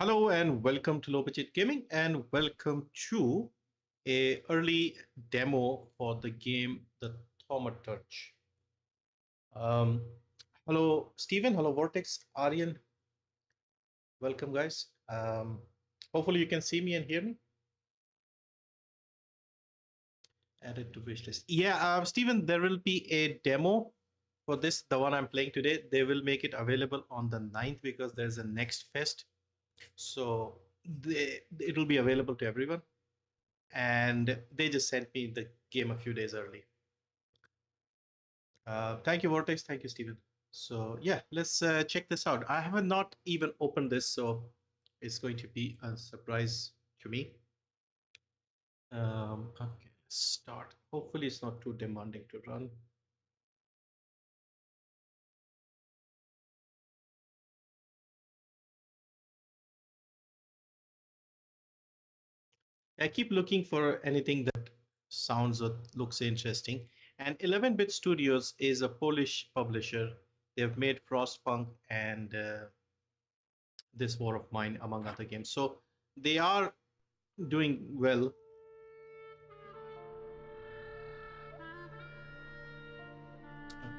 Hello and welcome to Low Budget Gaming and welcome to a early demo for the game The Thaumaturge. Um, Hello Stephen, hello Vortex, Aryan, welcome guys. Hopefully you can see me and hear me. Add it to wishlist. Yeah, Stephen, there will be a demo for this, the one I'm playing today. They will make it available on the 9th because there's a next fest. So it will be available to everyone. And they just sent me the game a few days early. Thank you, Vortex. Thank you, Stephen. So yeah, let's check this out. I have not even opened this, so it's going to be a surprise to me. Okay, let's start. Hopefully, it's not too demanding to run. I keep looking for anything that sounds or looks interesting. And 11-Bit Studios is a Polish publisher. They've made Frostpunk and This War of Mine, among other games. So they are doing well.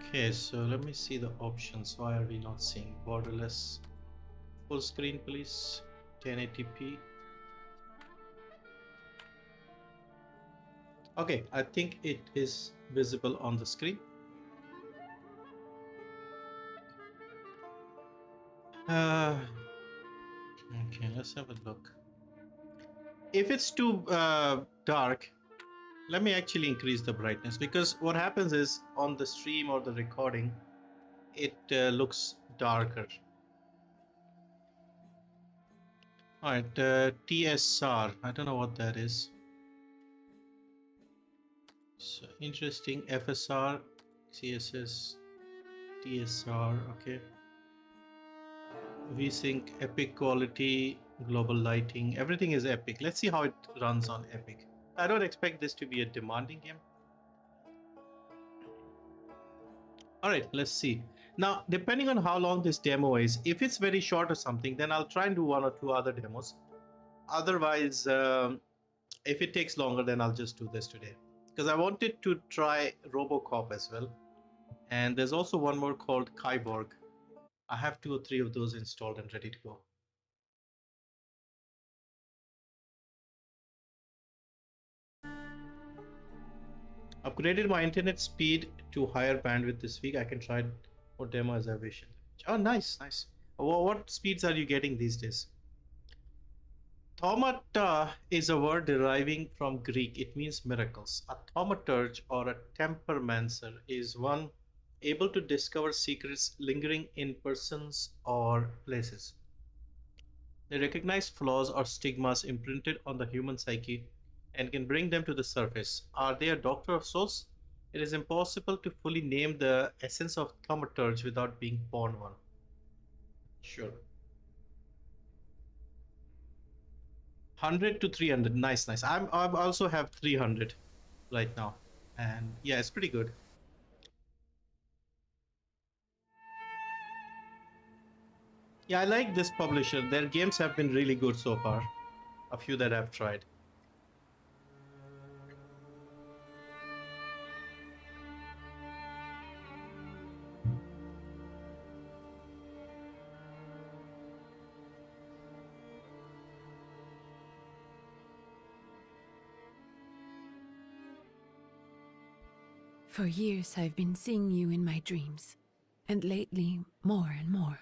Okay, so let me see the options. Why are we not seeing borderless? Full screen, please. 1080p. Okay, I think it is visible on the screen. Okay, let's have a look. If it's too dark, let me actually increase the brightness, because what happens is on the stream or the recording, it looks darker. All right, TSR. I don't know what that is. So interesting. FSR, CSS, TSR. Okay. VSync, epic quality, global lighting. Everything is epic. Let's see how it runs on epic. I don't expect this to be a demanding game. All right, let's see. Now, depending on how long this demo is, if it's very short or something, then I'll try and do one or two other demos. Otherwise, if it takes longer, then I'll just do this today. Because I wanted to try RoboCop as well. And there's also one more called Kyborg. I have 2 or 3 of those installed and ready to go. Upgraded my internet speed to higher bandwidth this week. I can try it for demo as I wish. Oh, nice, nice. What speeds are you getting these days? Thaumaturge is a word deriving from Greek. It means miracles. A thaumaturge or a tempermancer is one able to discover secrets lingering in persons or places. They recognize flaws or stigmas imprinted on the human psyche and can bring them to the surface. Are they a doctor of souls? It is impossible to fully name the essence of thaumaturge without being born one. Sure. 100 to 300. Nice, nice. I also have 300 right now. And yeah, it's pretty good. Yeah, I like this publisher. Their games have been really good so far. A few that I've tried. For years I've been seeing you in my dreams, and lately more and more.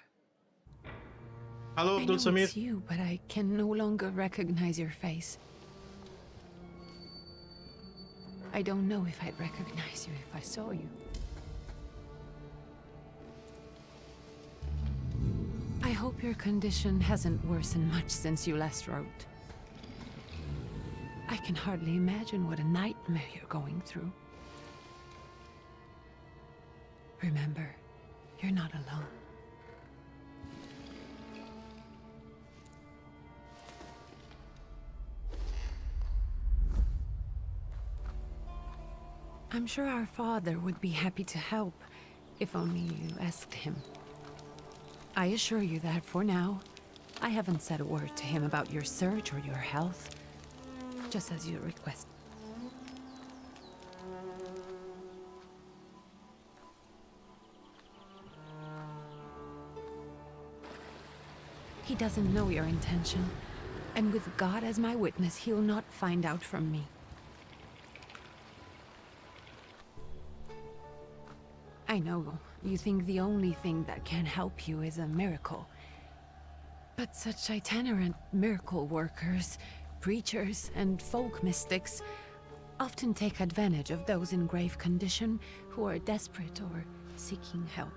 Hello, I Abdul know Samir. it's you, but I can no longer recognize your face. I don't know if I'd recognize you if I saw you. I hope your condition hasn't worsened much since you last wrote. I can hardly imagine what a nightmare you're going through. Remember, you're not alone. I'm sure our father would be happy to help, if only you asked him. I assure you that for now, I haven't said a word to him about your search or your health, just as you requested. He doesn't know your intention, and with God as my witness, he'll not find out from me. I know you think the only thing that can help you is a miracle. But such itinerant miracle workers, preachers, and folk mystics often take advantage of those in grave condition who are desperate or seeking help.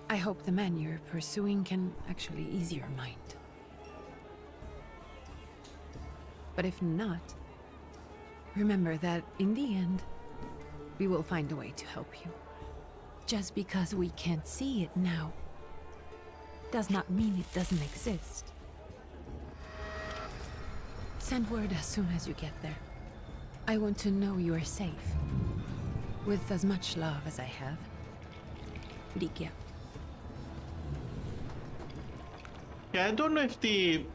I hope the man you're pursuing can actually ease your mind. But if not, remember that in the end, we will find a way to help you. Just because we can't see it now does not mean it doesn't exist. Send word as soon as you get there. I want to know you are safe. With as much love as I have. Ligia. Yeah, I don't know if the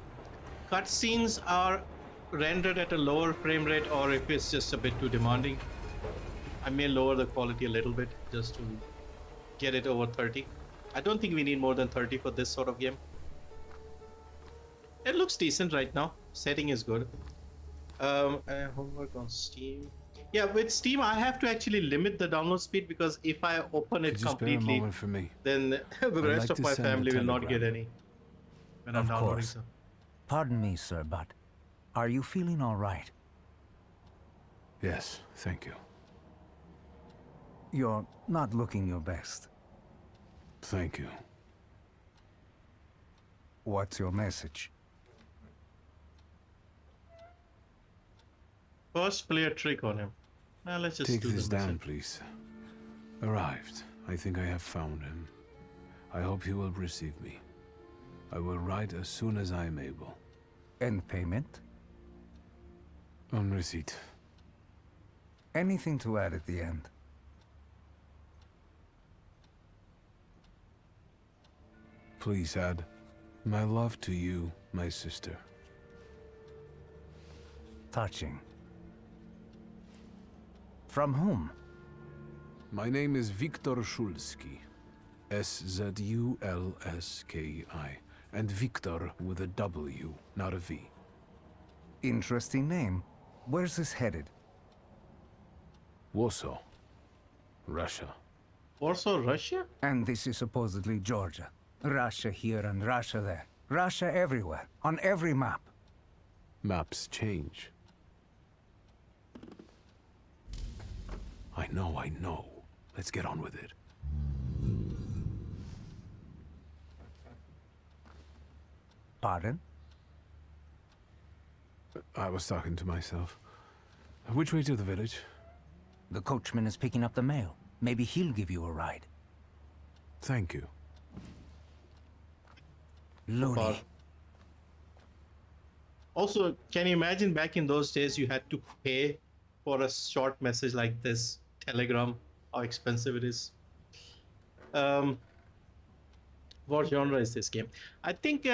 cutscenes are rendered at a lower frame rate or if it's just a bit too demanding. I may lower the quality a little bit just to get it over 30. I don't think we need more than 30 for this sort of game. It looks decent right now. Setting is good. Homework on Steam. Yeah, with Steam, I have to actually limit the download speed because if I open it completely, for me? then the rest of my family will not get any when I'm Of downloading course. stuff. Pardon me, sir, but are you feeling all right? Yes, thank you. You're not looking your best. Thank you. What's your message? First, play a trick on him. Now let's just Take do this the down, mission. please. Arrived. I think I have found him. I hope you will receive me. I will write as soon as I am able. And payment? On receipt. Anything to add at the end? Please add, my love to you, my sister. Touching. From whom? My name is Viktor Szulski. Szulski. And Victor with a W, not a V. Interesting name. Where's this headed? Warsaw. Russia. Warsaw, Russia? And this is supposedly Georgia. Russia here and Russia there. Russia everywhere, on every map. Maps change. I know. Let's get on with it. Pardon? I was talking to myself. Which way to the village? The coachman is picking up the mail. Maybe he'll give you a ride. Thank you. Loony. Also, can you imagine back in those days you had to pay for a short message like this? Telegram, how expensive it is. What genre is this game? I think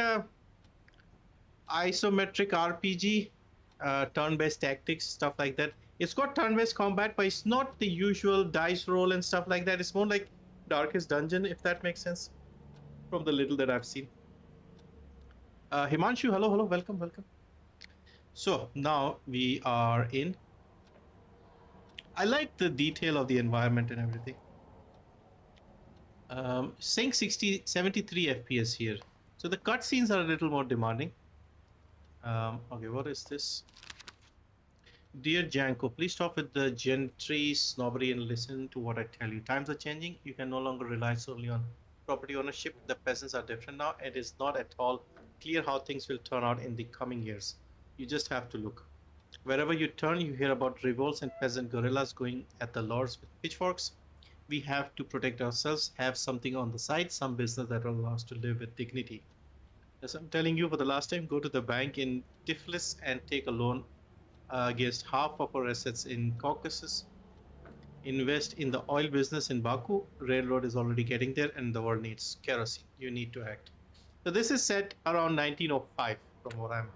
isometric RPG, turn-based tactics, stuff like that. It's got turn-based combat, but it's not the usual dice roll and stuff like that. It's more like Darkest Dungeon, if that makes sense, from the little that I've seen. Himanshu, hello, welcome. So now we are in. I like the detail of the environment and everything. Saying 73 FPS here. So the cutscenes are a little more demanding. Okay, what is this? Dear Janko, please stop with the gentry snobbery and listen to what I tell you. Times are changing. You can no longer rely solely on property ownership. The peasants are different now. It is not at all clear how things will turn out in the coming years. You just have to look. Wherever you turn, you hear about revolts and peasant guerrillas going at the lords with pitchforks. We have to protect ourselves, have something on the side, some business that will allow us to live with dignity. As I'm telling you for the last time, go to the bank in Tiflis and take a loan against half of our assets in Caucasus. Invest in the oil business in Baku. Railroad is already getting there, and the world needs kerosene. You need to act. So this is set around 1905, from what I'm.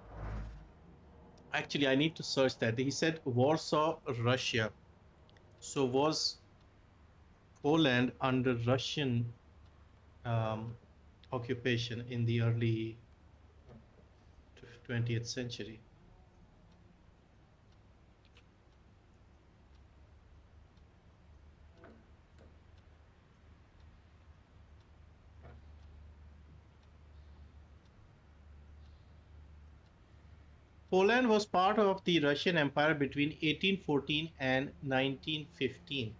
Actually, I need to search that. He said Warsaw, Russia. So was Poland under Russian um, occupation in the early 20th century? Poland was part of the Russian Empire between 1814 and 1915.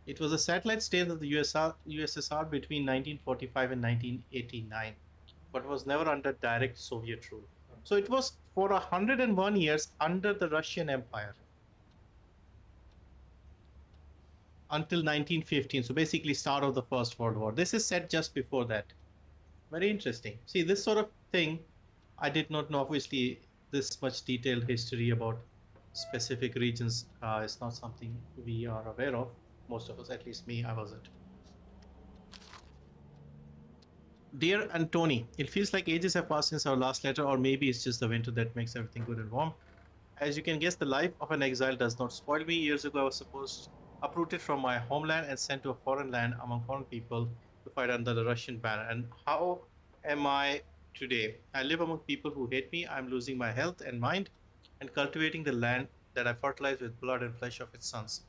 It was a satellite state of the USSR between 1945 and 1989, but was never under direct Soviet rule. So it was for 101 years under the Russian Empire until 1915. So basically, start of the First World War. This is set just before that. Very interesting. See, this sort of thing, I did not know. Obviously, this much detailed history about specific regions is not something we are aware of. Most of us, at least me, I wasn't. Dear Antony, it feels like ages have passed since our last letter, or maybe it's just the winter that makes everything good and warm. As you can guess, the life of an exile does not spoil me. Years ago, I was supposed uprooted from my homeland and sent to a foreign land among foreign people to fight under the Russian banner. And how am I today? I live among people who hate me. I'm losing my health and mind and cultivating the land that I fertilized with blood and flesh of its sons.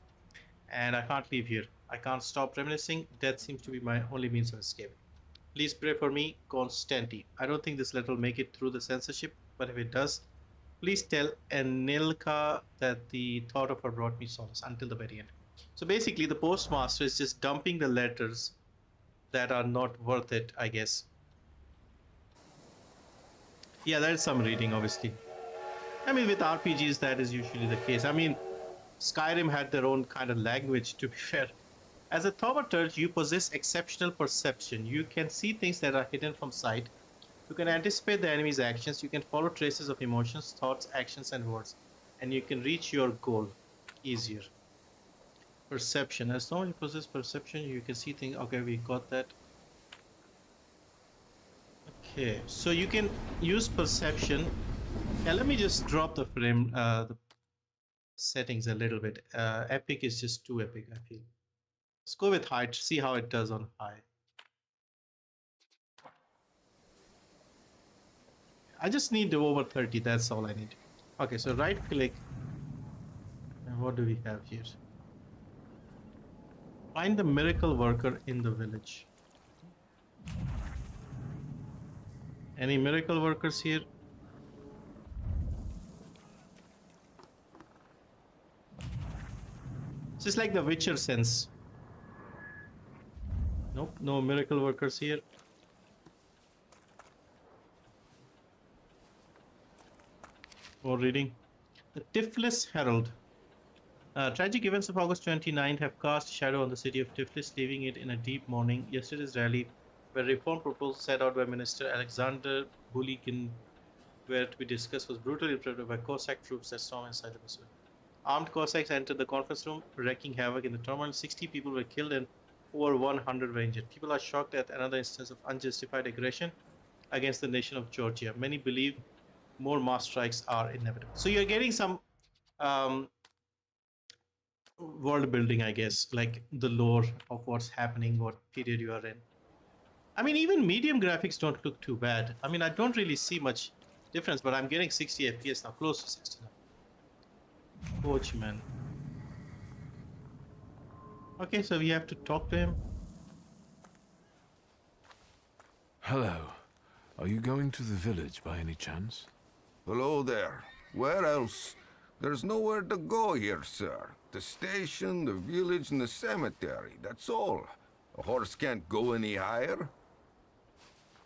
And I can't leave here. I can't stop reminiscing. Death seems to be my only means of escape. Please pray for me, Konstanty. I don't think this letter will make it through the censorship, but if it does, please tell Anilka that the thought of her brought me solace until the very end. So basically, the postmaster is just dumping the letters that are not worth it, I guess. Yeah, that is some reading, obviously. I mean, with RPGs, that is usually the case. I mean, Skyrim had their own kind of language, to be fair. As a Thaumaturge, you possess exceptional perception. You can see things that are hidden from sight. You can anticipate the enemy's actions. You can follow traces of emotions, thoughts, actions, and words. And you can reach your goal easier. Perception. As long as you possess perception, you can see things. Okay, we got that. Okay, so you can use perception. Yeah, let me just drop the frame, the settings a little bit. Epic is just too epic, I feel. Let's go with high to see how it does on high. I just need over 30, that's all I need. Okay, so right click. And what do we have here? Find the miracle worker in the village. Any miracle workers here? It's just like the Witcher sense. Nope, no miracle workers here. More reading. The Tiflis Herald. Tragic events of August 29th have cast a shadow on the city of Tiflis, leaving it in a deep mourning. Yesterday's rally, where reform proposals set out by Minister Alexander Buligin were to be discussed, was brutally interrupted by Cossack troops that stormed inside the Basilica. Armed Cossacks entered the conference room, wreaking havoc in the turmoil. 60 people were killed and over 100 were injured. People are shocked at another instance of unjustified aggression against the nation of Georgia. Many believe more mass strikes are inevitable. So you're getting some world building, I guess, like the lore of what's happening, what period you are in. I mean, even medium graphics don't look too bad. I mean, I don't really see much difference, but I'm getting 60 FPS now, close to 60 now. Coachman. Okay, so we have to talk to him. Hello. Are you going to the village by any chance? Hello there. Where else? There's nowhere to go here, sir. The station, the village, and the cemetery, that's all. A horse can't go any higher.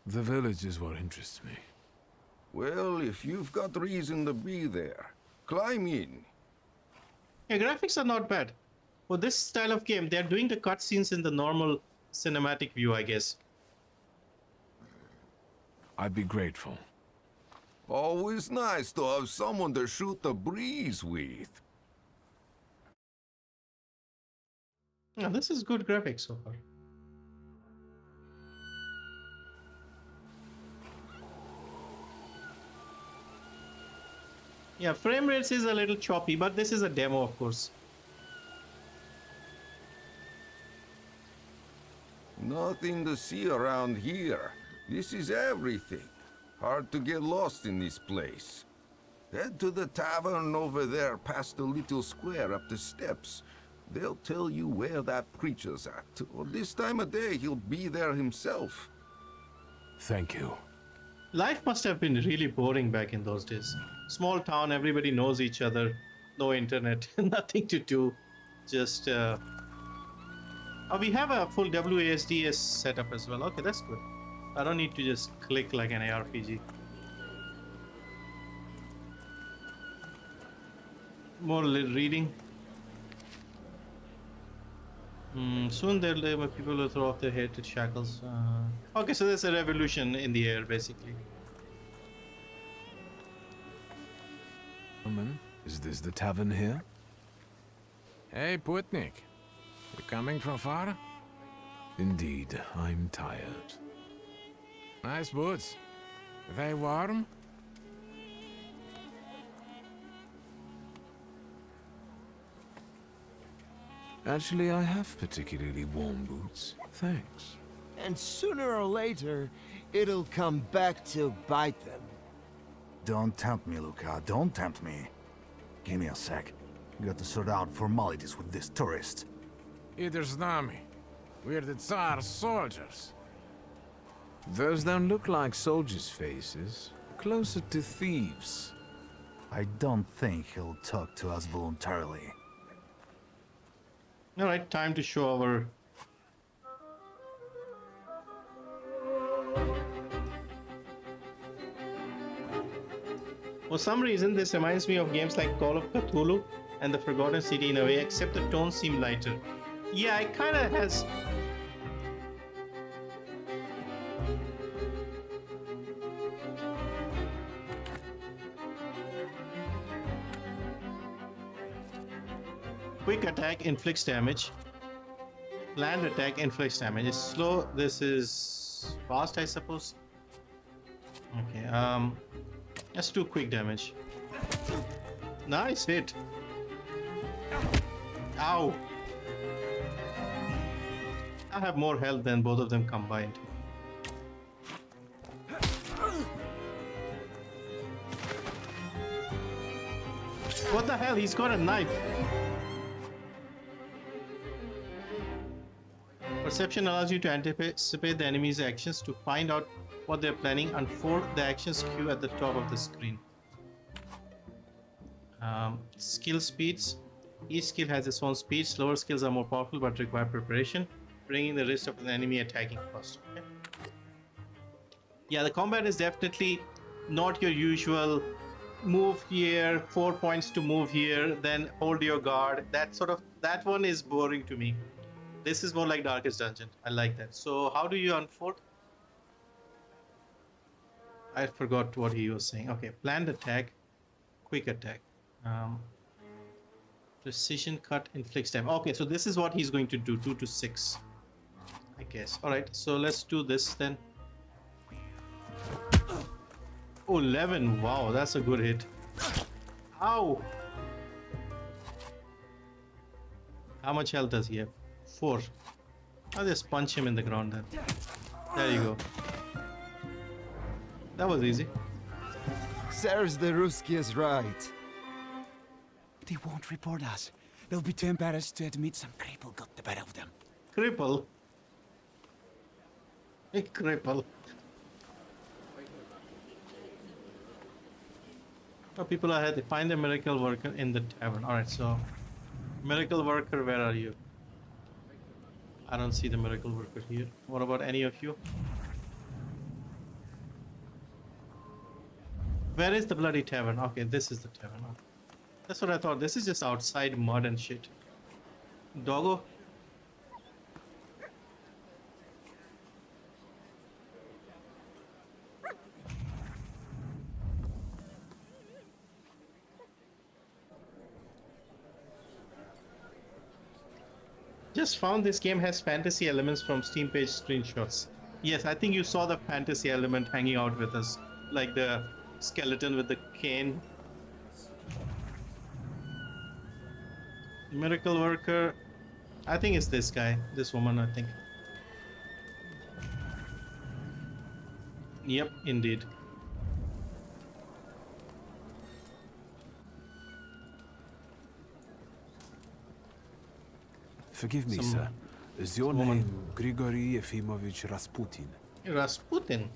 The village is what interests me. Well, if you've got reason to be there, climb in. Yeah, graphics are not bad. For this style of game, they're doing the cutscenes in the normal cinematic view, I guess. I'd be grateful. Always nice to have someone to shoot the breeze with. Yeah, this is good graphics so far. Yeah, frame rates is a little choppy, but this is a demo, of course. Nothing to see around here. This is everything. Hard to get lost in this place. Head to the tavern over there past the little square up the steps. They'll tell you where that preacher's at. Or this time of day, he'll be there himself. Thank you. Life must have been really boring back in those days. Small town, everybody knows each other. No internet, nothing to do. Just, oh, we have a full WASD setup as well. Okay, that's good. I don't need to just click like an ARPG. More reading. Soon people will throw off their hated shackles. Okay, so there's a revolution in the air, basically. Gentlemen, is this the tavern here? Hey, Putnik. You coming from far? Indeed, I'm tired. Nice boots. They warm? Actually, I have particularly warm boots. Thanks. And sooner or later, it'll come back to bite them. Don't tempt me, Luca. Don't tempt me. Give me a sec. We got to sort out formalities with this tourist. Either's nami. We're the Tsar's soldiers. Those don't look like soldiers' faces. Closer to thieves. I don't think he'll talk to us voluntarily. Alright, time to show our... For some reason, this reminds me of games like Call of Cthulhu and The Forgotten City in a way, except the tones seem lighter. Yeah, it kinda has... Quick attack inflicts damage. Planned attack inflicts damage. It's slow. This is fast, I suppose. Okay, let's do quick damage. Nice hit. Ow. I have more health than both of them combined. What the hell? He's got a knife. Perception allows you to anticipate the enemy's actions to find out what they're planning. Unfold the actions queue at the top of the screen. Skill speeds. Each skill has its own speed. Slower skills are more powerful but require preparation, bringing the risk of an enemy attacking first. Okay. Yeah, the combat is definitely not your usual move here, 4 points to move here, then hold your guard. That one is boring to me. This is more like Darkest Dungeon. I like that. So how do you unfold? I forgot what he was saying. Okay, planned attack, quick attack. Precision cut inflicts damage. Okay, so this is what he's going to do, 2 to 6. I guess. Alright, so let's do this then. Oh, 11. Wow, that's a good hit. Ow! How much health does he have? 4. I'll just punch him in the ground then. There you go. That was easy. Sirs, the Ruski is right. They won't report us. They'll be too embarrassed to admit some cripple got the better of them. Cripple? A cripple. Oh, people are ahead. Find a miracle worker in the tavern. Alright, so... Miracle worker, where are you? I don't see the miracle worker here. What about any of you? Where is the bloody tavern? Okay, this is the tavern. Okay. That's what I thought. This is just outside mud and shit. Doggo? Just found this game has fantasy elements from Steam page screenshots. Yes, I think you saw the fantasy element hanging out with us, like the skeleton with the cane. Miracle worker. I think it's this guy, this woman, I think. Yep, indeed. Forgive me, Some sir. Is your woman. name Grigory Yefimovich Rasputin? Rasputin.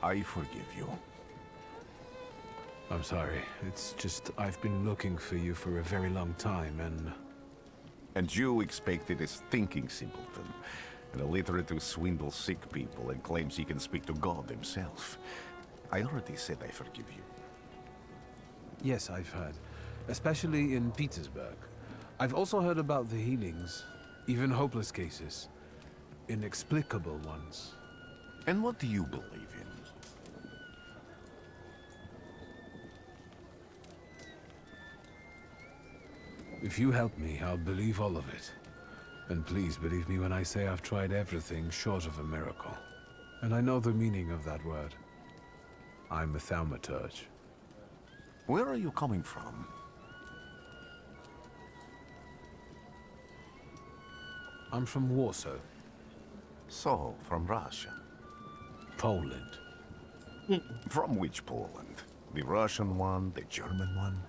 I forgive you. I'm sorry. It's just I've been looking for you for a very long time, and... And you expected a thinking simpleton, an illiterate who swindles sick people and claims he can speak to God himself. I already said I forgive you. Yes, I've heard. Especially in Petersburg. I've also heard about the healings, even hopeless cases. Inexplicable ones. And what do you believe in? If you help me, I'll believe all of it. And please believe me when I say I've tried everything short of a miracle. And I know the meaning of that word. I'm a Thaumaturge. Where are you coming from? I'm from Warsaw, So, from Russia. Poland. From which Poland? The Russian one, the German one,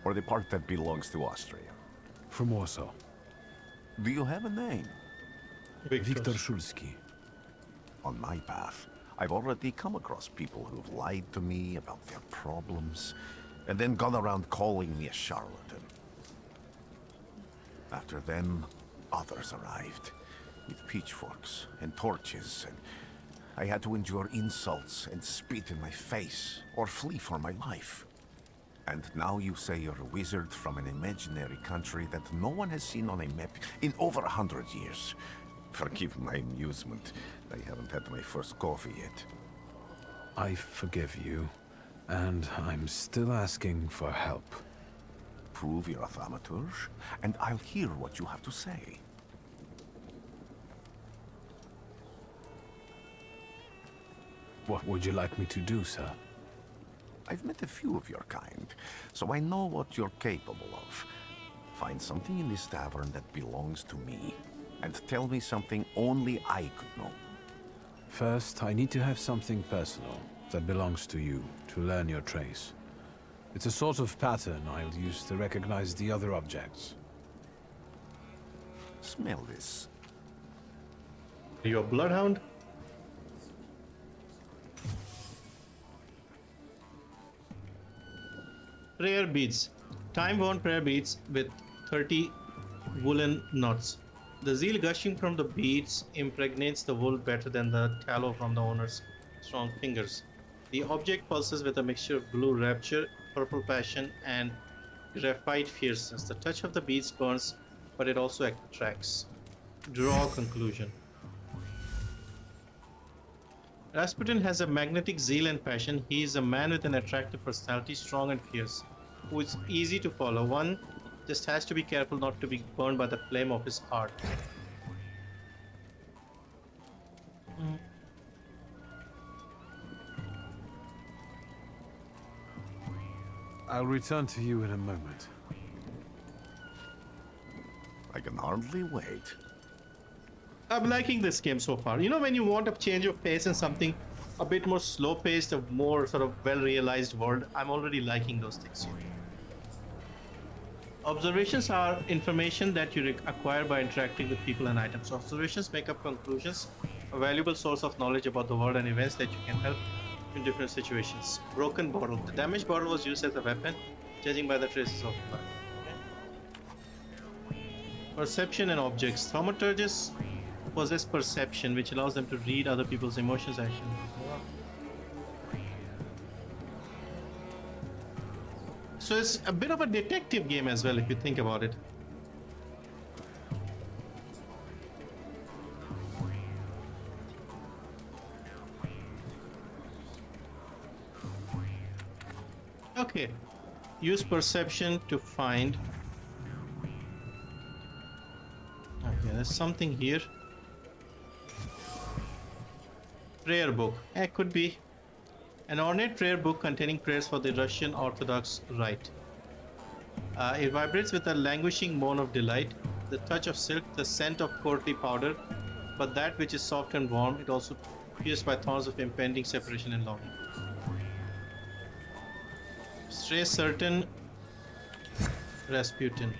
or the part that belongs to Austria? From Warsaw. Do you have a name? Wiktor Szulski. On my path, I've already come across people who've lied to me about their problems, and then gone around calling me a charlatan. After them, others arrived, with pitchforks and torches, and I had to endure insults and spit in my face, or flee for my life. And now you say you're a wizard from an imaginary country that no one has seen on a map in over 100 years. Forgive my amusement. I haven't had my first coffee yet. I forgive you, and I'm still asking for help. Prove you're a Thaumaturge, and I'll hear what you have to say. What would you like me to do, sir? I've met a few of your kind, so I know what you're capable of. Find something in this tavern that belongs to me, and tell me something only I could know. First, I need to have something personal that belongs to you to learn your trace. It's a sort of pattern I'll use to recognize the other objects. Smell this. Are you a bloodhound? Prayer beads. Time-worn prayer beads with 30 woolen knots. The zeal gushing from the beads impregnates the wool better than the tallow from the owner's strong fingers. The object pulses with a mixture of blue rapture, purple passion, and graphite fierceness. The touch of the beads burns, but it also attracts. Draw a conclusion. Rasputin has a magnetic zeal and passion. He is a man with an attractive personality, strong and fierce, who is easy to follow. One just has to be careful not to be burned by the flame of his heart. I'll return to you in a moment. I can hardly wait. I'm liking this game so far. You know, when you want a change of pace and something a bit more slow-paced, a more sort of well-realized world, I'm already liking those things. Observations are information that you acquire by interacting with people and items. Observations make up conclusions, a valuable source of knowledge about the world and events that you can help in different situations. Broken bottle. The damaged bottle was used as a weapon, judging by the traces of blood. Okay. Perception and objects. Thaumaturges possess perception, which allows them to read other people's emotions, actions. So it's a bit of a detective game as well, if you think about it. Okay. Use perception to find. Okay, there's something here. Prayer book. It could be an ornate prayer book containing prayers for the Russian Orthodox Rite. It vibrates with a languishing moan of delight, the touch of silk, the scent of courtly powder, but that which is soft and warm, it also pierced by thorns of impending separation and longing. Stray certain Rasputin.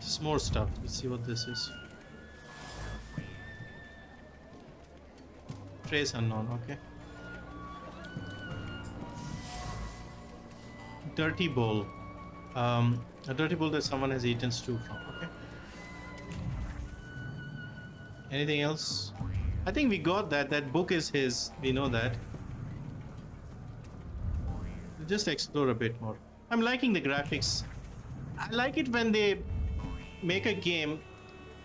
Just more stuff. Let's see what this is. Trace unknown, okay. Dirty bowl. A dirty bowl that someone has eaten stew from, okay. Anything else? I think we got that. That book is his. We know that. We'll just explore a bit more. I'm liking the graphics. I like it when they make a game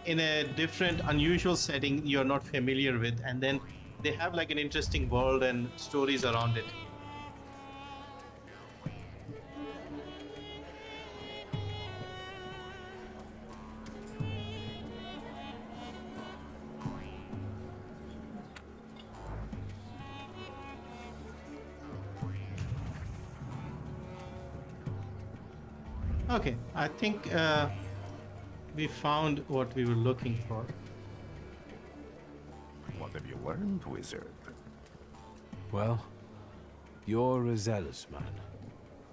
in a different, unusual setting you're not familiar with, and then they have like an interesting world and stories around it. Okay, I think we found what we were looking for. What have you learned, wizard? Well, you're a zealous man.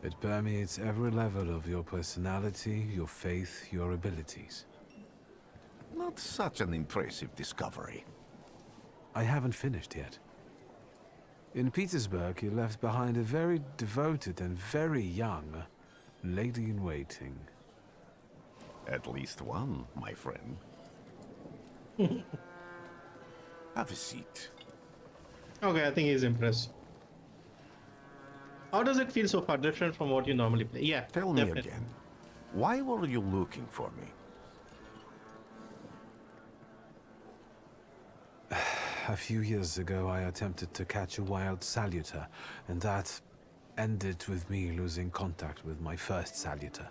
It permeates every level of your personality, your faith, your abilities. Not such an impressive discovery. I haven't finished yet. In Petersburg, you left behind a very devoted and very young lady-in-waiting. At least one, my friend. Have a seat. Okay, I think he's impressed. How does it feel so far different from what you normally play? Yeah, Tell definitely. me again, why were you looking for me? A few years ago, I attempted to catch a wild salutor, and that ended with me losing contact with my first salutor.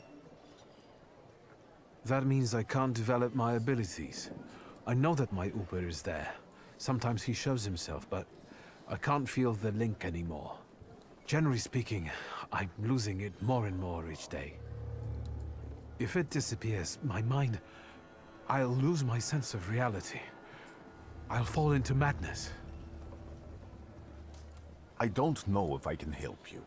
That means I can't develop my abilities. I know that my Uber is there. Sometimes he shows himself, but I can't feel the link anymore. Generally speaking, I'm losing it more and more each day. If it disappears, my mind, I'll lose my sense of reality. I'll fall into madness. I don't know if I can help you.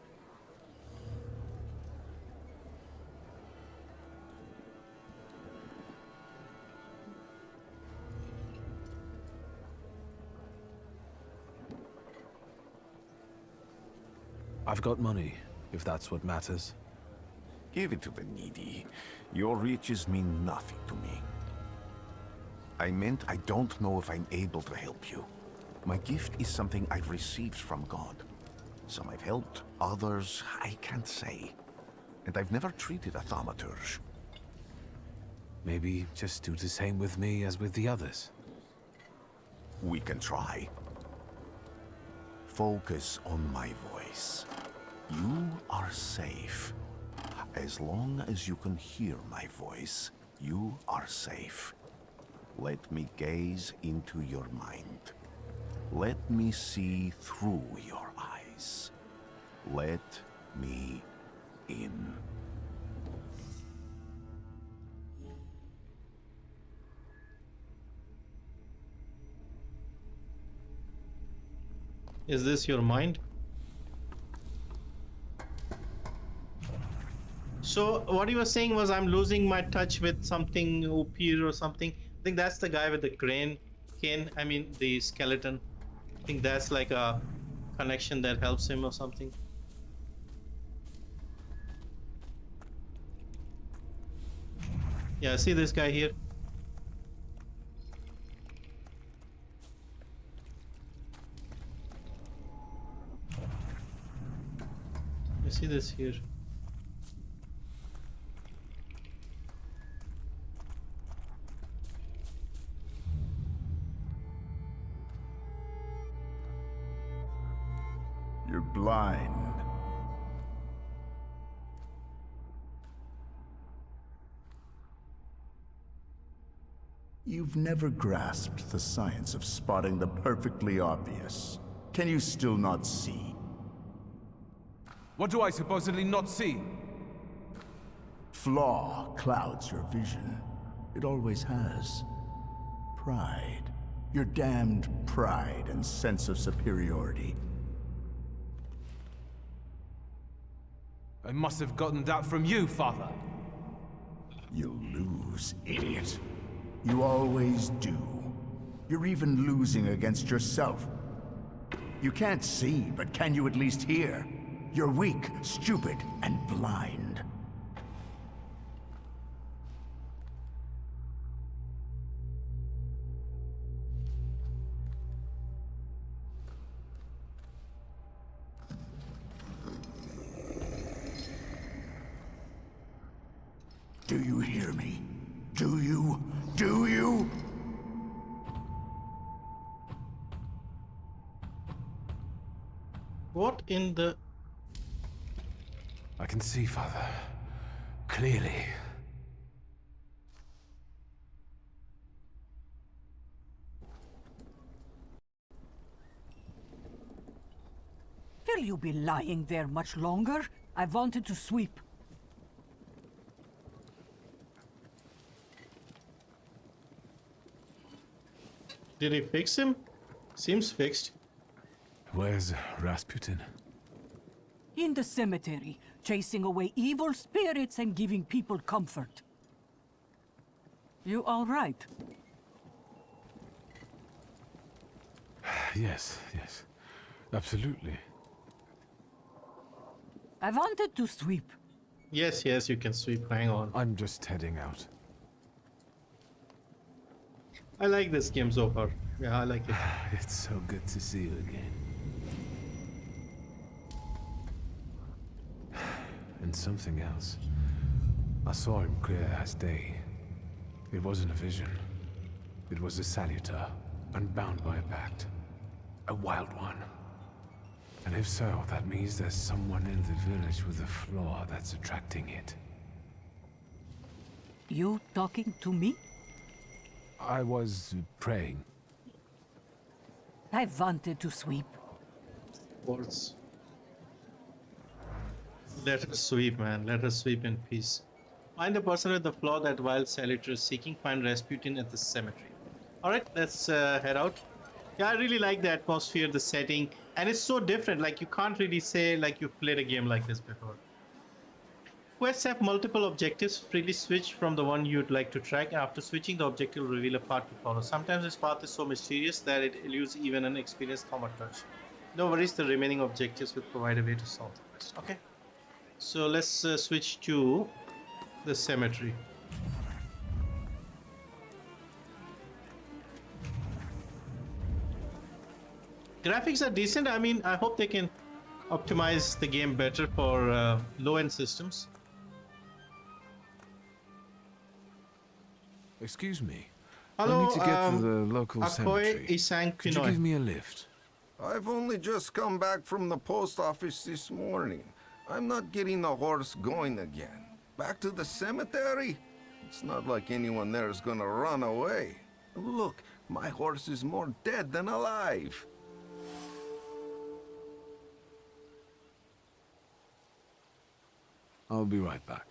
I've got money, if that's what matters. Give it to the needy. Your riches mean nothing to me. I meant I don't know if I'm able to help you. My gift is something I've received from God. Some I've helped, others I can't say. And I've never treated a Thaumaturge. Maybe just do the same with me as with the others. We can try. Focus on my voice. You are safe. As long as you can hear my voice, you are safe. Let me gaze into your mind. Let me see through your eyes. Let me in. Is this your mind? So what you were saying was I'm losing my touch with something Upir or something. I think that's the guy with the cane. I mean the skeleton. I think that's like a connection that helps him or something. Yeah, see this guy here? see this here. You're blind. You've never grasped the science of spotting the perfectly obvious. Can you still not see? What do I supposedly not see? Flaw clouds your vision. It always has. Pride. Your damned pride and sense of superiority. I must have gotten that from you, Father. You'll lose, idiot. You always do. You're even losing against yourself. You can't see, but can you at least hear? You're weak, stupid, and blind. Do you hear me? Do you? Do you? What in the... I can see, Father. Clearly. Will you be lying there much longer? I wanted to sweep. Did he fix him? Seems fixed. Where's Rasputin? In the cemetery, chasing away evil spirits and giving people comfort. You all right? Yes, yes. Absolutely. I wanted to sweep. Yes, yes, you can sweep. Hang on. I'm just heading out. I like this game so far. Yeah, I like it. It's so good to see you again. And something else. I saw him clear as day. It wasn't a vision. It was a salutor, unbound by a pact. A wild one. And if so, that means there's someone in the village with a flaw that's attracting it. You talking to me? I was praying. I wanted to sweep. Words. Let us sweep, man. Let us sweep in peace. Find the person with the flaw that wild Salutors is seeking. Find Rasputin at the cemetery. Alright, let's head out. Yeah, I really like the atmosphere, the setting, and it's so different. Like, you can't really say like you've played a game like this before. Quests have multiple objectives. Freely switch from the one you'd like to track. After switching, the objective will reveal a path to follow. Sometimes this path is so mysterious that it eludes even an experienced Thaumaturge. No worries, the remaining objectives will provide a way to solve the quest. Okay, so let's switch to the cemetery. Graphics are decent. I mean, I hope they can optimize the game better for low-end systems. Excuse me. Hello, I need to get to the local cemetery. Could you give me a lift? I've only just come back from the post office this morning. I'm not getting the horse going again. Back to the cemetery? It's not like anyone there is gonna run away. Look, my horse is more dead than alive. I'll be right back.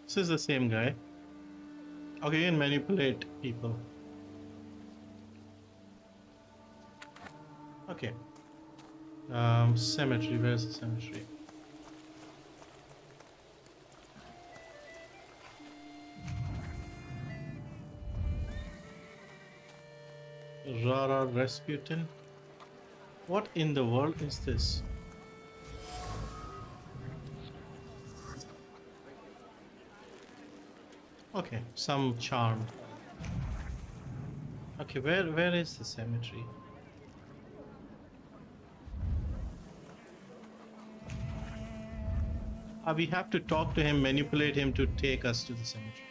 This is the same guy. Okay, you can manipulate people. Okay. Cemetery. Where's the cemetery? Rara Rasputin. What in the world is this? Okay, some charm. Okay, where is the cemetery? We have to talk to him, manipulate him to take us to the cemetery.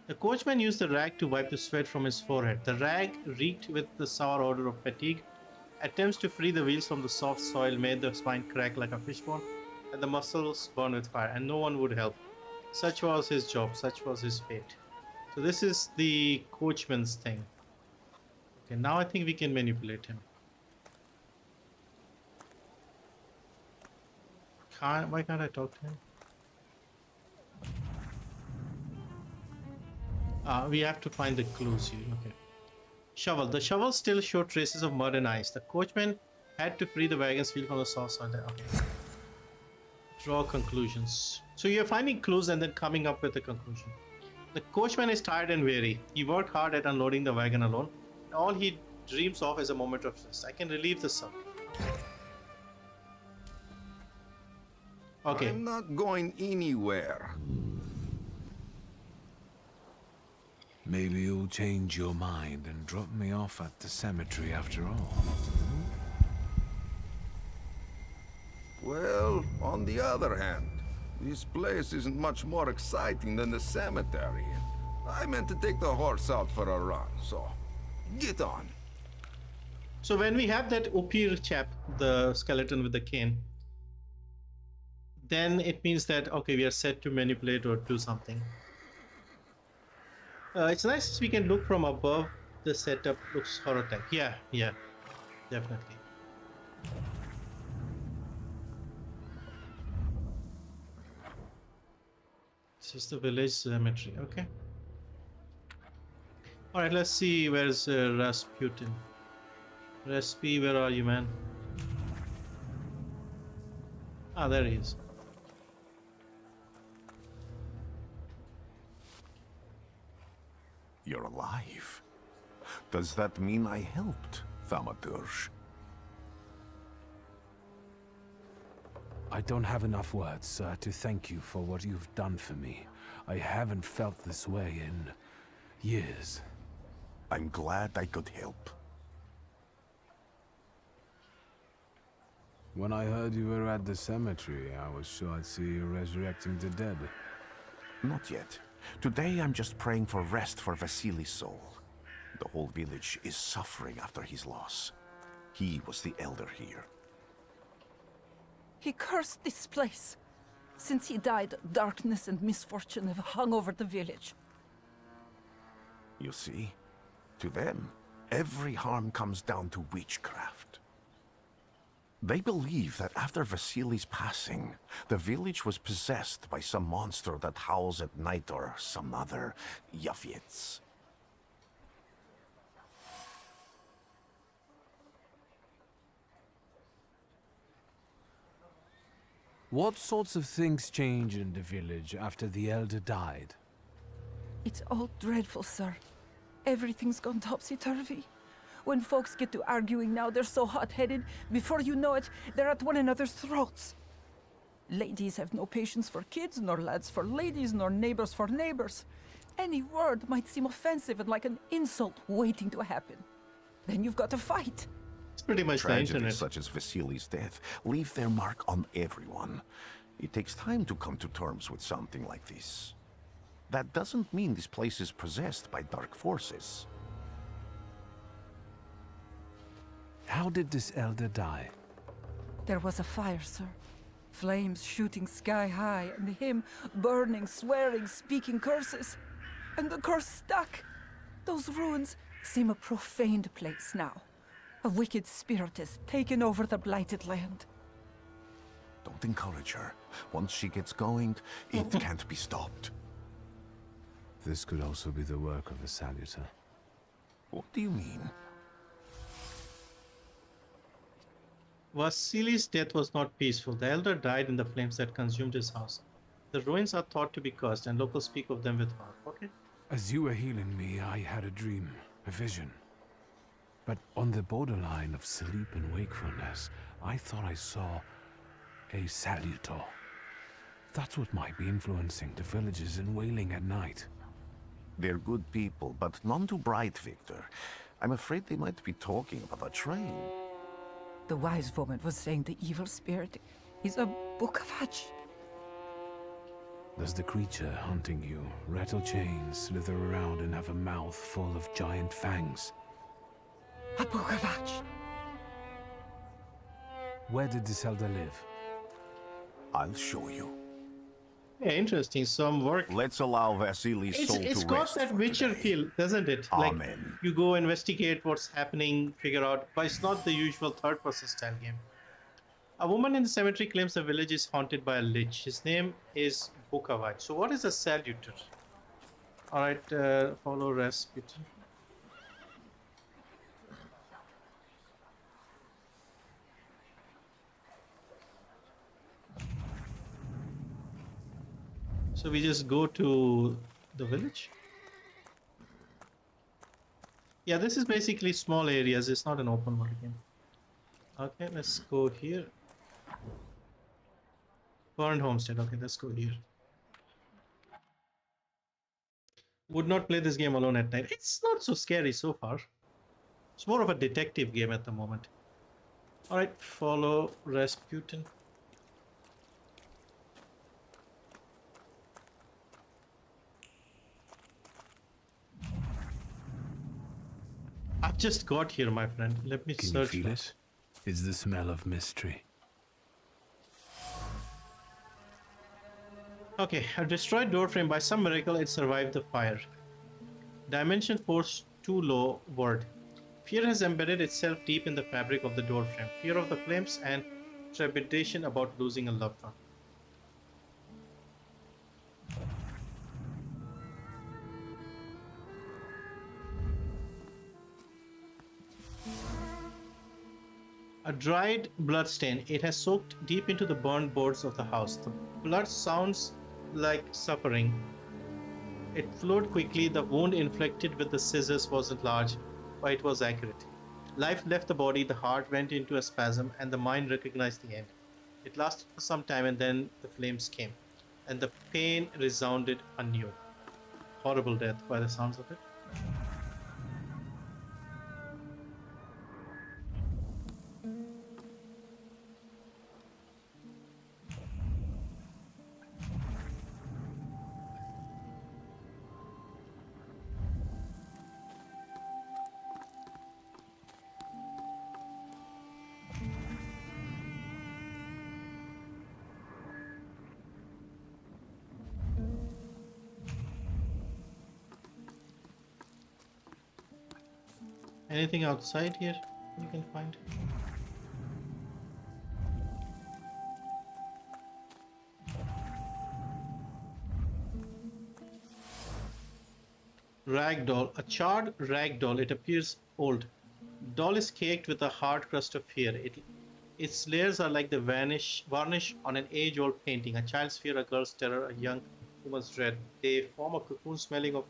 The coachman used the rag to wipe the sweat from his forehead. The rag, reeked with the sour odor of fatigue. Attempts to free the wheels from the soft soil made the spine crack like a fishbone, and the muscles burn with fire, and no one would help. Such was his job, such was his fate. So this is the coachman's thing. Okay, now I think we can manipulate him. Why can't I talk to him? We have to find the clues here. Okay. Shovel. The shovel still showed traces of mud and ice. The coachman had to free the wagon's wheel from the soft soil. Okay. Draw conclusions. So you're finding clues and then coming up with a conclusion. The coachman is tired and weary. He worked hard at unloading the wagon alone. All he dreams of is a moment of rest. I can relieve the sun. Okay. I'm not going anywhere. Maybe you'll change your mind and drop me off at the cemetery after all. Well, on the other hand, this place isn't much more exciting than the cemetery. I meant to take the horse out for a run, so get on. So when we have that Upir chap, the skeleton with the cane, then it means that, okay, we are set to manipulate or do something. It's nice we can look from above. The setup looks horror-type. Yeah, definitely. This is the village cemetery, okay. Alright, let's see where's Rasputin. Raspi, where are you, man? Ah, there he is. You're alive. Does that mean I helped, Thaumaturge? I don't have enough words, sir, to thank you for what you've done for me. I haven't felt this way in years. I'm glad I could help. When I heard you were at the cemetery, I was sure I'd see you resurrecting the dead. Not yet. Today I'm just praying for rest for Vasily's soul. The whole village is suffering after his loss. He was the elder here. He cursed this place. Since he died, darkness and misfortune have hung over the village. You see, to them, every harm comes down to witchcraft. They believe that after Vasily's passing, the village was possessed by some monster that howls at night or some other Yafits. What sorts of things change in the village after the elder died? It's all dreadful, sir. Everything's gone topsy-turvy. When folks get to arguing now, they're so hot-headed, before you know it, they're at one another's throats. Ladies have no patience for kids, nor lads for ladies, nor neighbors for neighbors. Any word might seem offensive and like an insult waiting to happen. Then you've got to fight. It's pretty much the internet. Tragedies such as Vasily's death leave their mark on everyone. It takes time to come to terms with something like this. That doesn't mean this place is possessed by dark forces. How did this elder die? There was a fire, sir. Flames shooting sky high, and him burning, swearing, speaking curses. And the curse stuck. Those ruins seem a profaned place now. A wicked spirit has taken over the blighted land. Don't encourage her. Once she gets going, it can't be stopped. This could also be the work of a Salutor. What do you mean? Vasily's death was not peaceful. The elder died in the flames that consumed his house. The ruins are thought to be cursed, and locals speak of them with horror. Okay? As you were healing me, I had a dream, a vision. But on the borderline of sleep and wakefulness, I thought I saw a Salutor. That's what might be influencing the villagers in wailing at night. They're good people, but none too bright, Victor. I'm afraid they might be talking about a train. The wise woman was saying the evil spirit is a Bukavach. Does the creature hunting you rattle chains, slither around, and have a mouth full of giant fangs? A Bukavach. Where did this elder live? I'll show you. Yeah, interesting. Some work. Let's allow Vasily's soul to rest. It's got that for Witcher today. feel, doesn't it? Amen. Like you go investigate what's happening, figure out, but it's not the usual third-person style game. A woman in the cemetery claims the village is haunted by a lich. His name is Bukavach. So what is a Salutor? Alright, follow Rasputin. So we just go to the village? Yeah, this is basically small areas. It's not an open world game. Okay, let's go here. Burned Homestead. Okay, let's go here. Would not play this game alone at night. It's not so scary so far. It's more of a detective game at the moment. Alright, follow Rasputin. I've just got here, my friend. Let me Can search. you feel it? It's the smell of mystery. Okay, a destroyed doorframe. By some miracle, it survived the fire. Dimension force too low word. Fear has embedded itself deep in the fabric of the doorframe. Fear of the flames and trepidation about losing a loved one. A dried blood stain. It has soaked deep into the burned boards of the house. The blood sounds like suffering. It flowed quickly. The wound inflicted with the scissors wasn't large, but it was accurate. Life left the body, the heart went into a spasm, and the mind recognized the end. It lasted for some time, and then the flames came, and the pain resounded anew. Horrible death by the sounds of it. Anything outside here you can find? Ragdoll. A charred ragdoll. It appears old. Doll is caked with a hard crust of fear. Its layers are like the varnish on an age-old painting. A child's fear, a girl's terror, a young woman's dread. They form a cocoon smelling of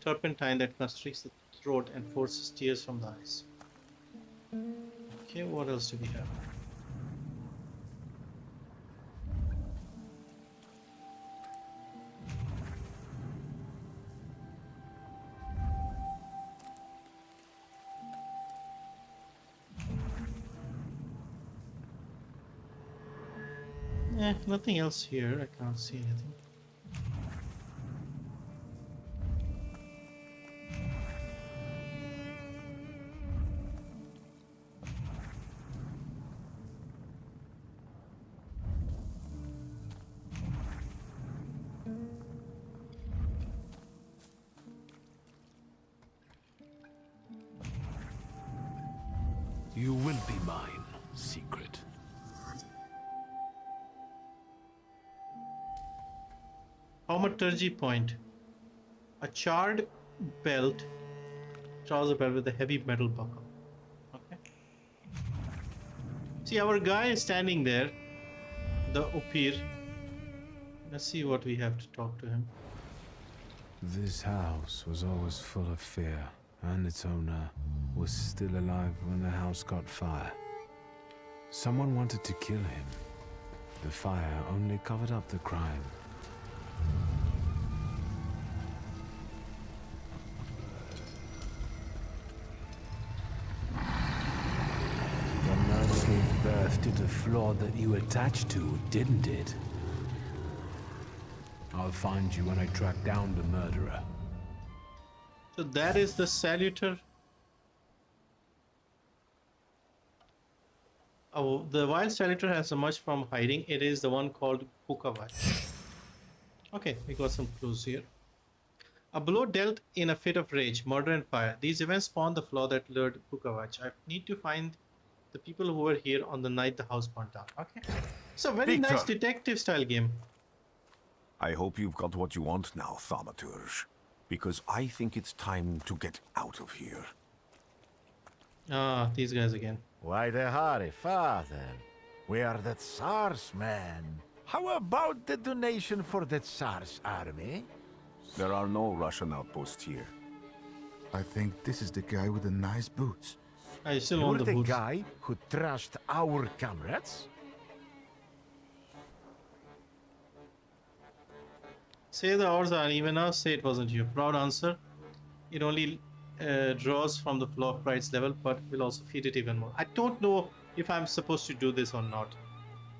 turpentine that constricts the throat and forces tears from the eyes. Okay, what else do we have? Nothing else here. I can't see anything. You will be mine, secret. Thaumaturge point. A charred belt, trouser belt with a heavy metal buckle. Okay. See, our guy is standing there, the Upir. Let's see what we have to talk to him. This house was always full of fear, and its owner was still alive when the house caught fire. Someone wanted to kill him. The fire only covered up the crime. The murder gave birth inflicted a flaw that you attached to, didn't it? I'll find you when I track down the murderer. So that is the Salutor. Oh, the wild Salutor has emerged from hiding. It is the one called Pukavach. Okay, we got some clues here. A blow dealt in a fit of rage, murder and fire. These events spawned the flaw that lured Pukavach. I need to find the people who were here on the night the house burnt down. Okay. So very Victor. nice detective style game. I hope you've got what you want now, Thaumaturge. Because I think it's time to get out of here. Ah, these guys again. Why the hurry, father? We are the Tsar's men. How about the donation for the Tsar's army? There are no Russian outposts here. I think this is the guy with the nice boots. I still You're want the the boots. guy who trashed our comrades? Say the odds are uneven now. Say it wasn't you. Proud answer. It only draws from the flow of pride's level, but will also feed it even more. I don't know if I'm supposed to do this or not.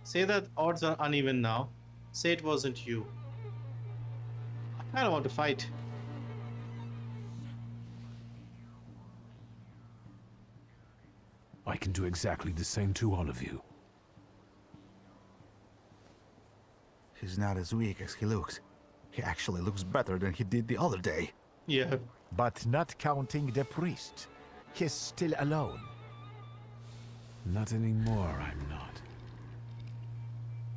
Say that odds are uneven now. Say it wasn't you. I don't want to fight. I can do exactly the same to all of you. He's not as weak as he looks. He actually looks better than he did the other day. Yeah. But not counting the priest. He's still alone. Not anymore, I'm not.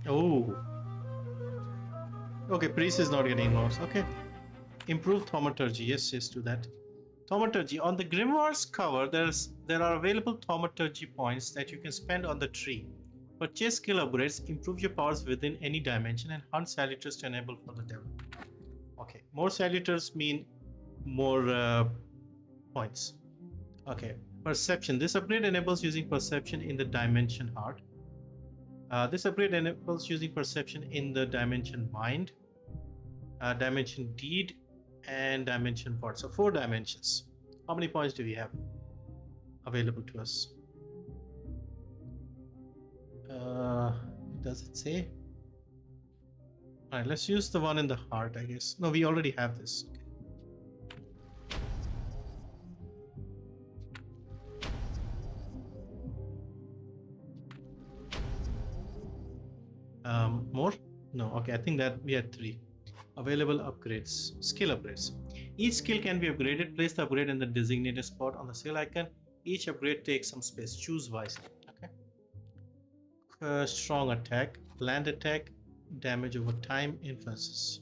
Oh. Okay, priest is not getting lost. Okay. Improve Thaumaturge. Yes, yes, do that. Thaumaturge. On the Grimoire's cover, there are available Thaumaturge points that you can spend on the tree. Purchase skill upgrades, improve your powers within any dimension, and hunt Salutors to enable further development. Okay, more Salutors mean more points. Okay, perception. This upgrade enables using perception in the dimension heart. This upgrade enables using perception in the dimension mind, dimension deed, and dimension part. So 4 dimensions. How many points do we have available to us? Does it say? All right, let's use the one in the heart, I guess. No, we already have this. Okay. More? No. Okay, I think that we had 3 available upgrades. Skill upgrades. Each skill can be upgraded. Place the upgrade in the designated spot on the skill icon. Each upgrade takes some space. Choose wisely. Okay. Strong attack, land attack, damage over time, influences.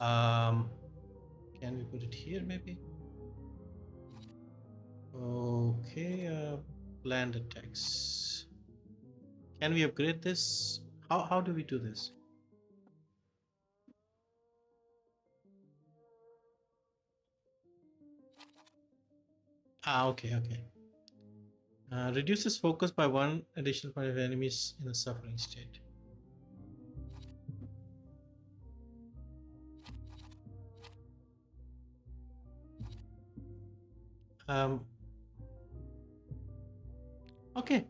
Can we put it here maybe? Okay. Land attacks. Can we upgrade this? How do we do this? Okay. Reduces focus by 1 additional point of enemies in a suffering state. Okay.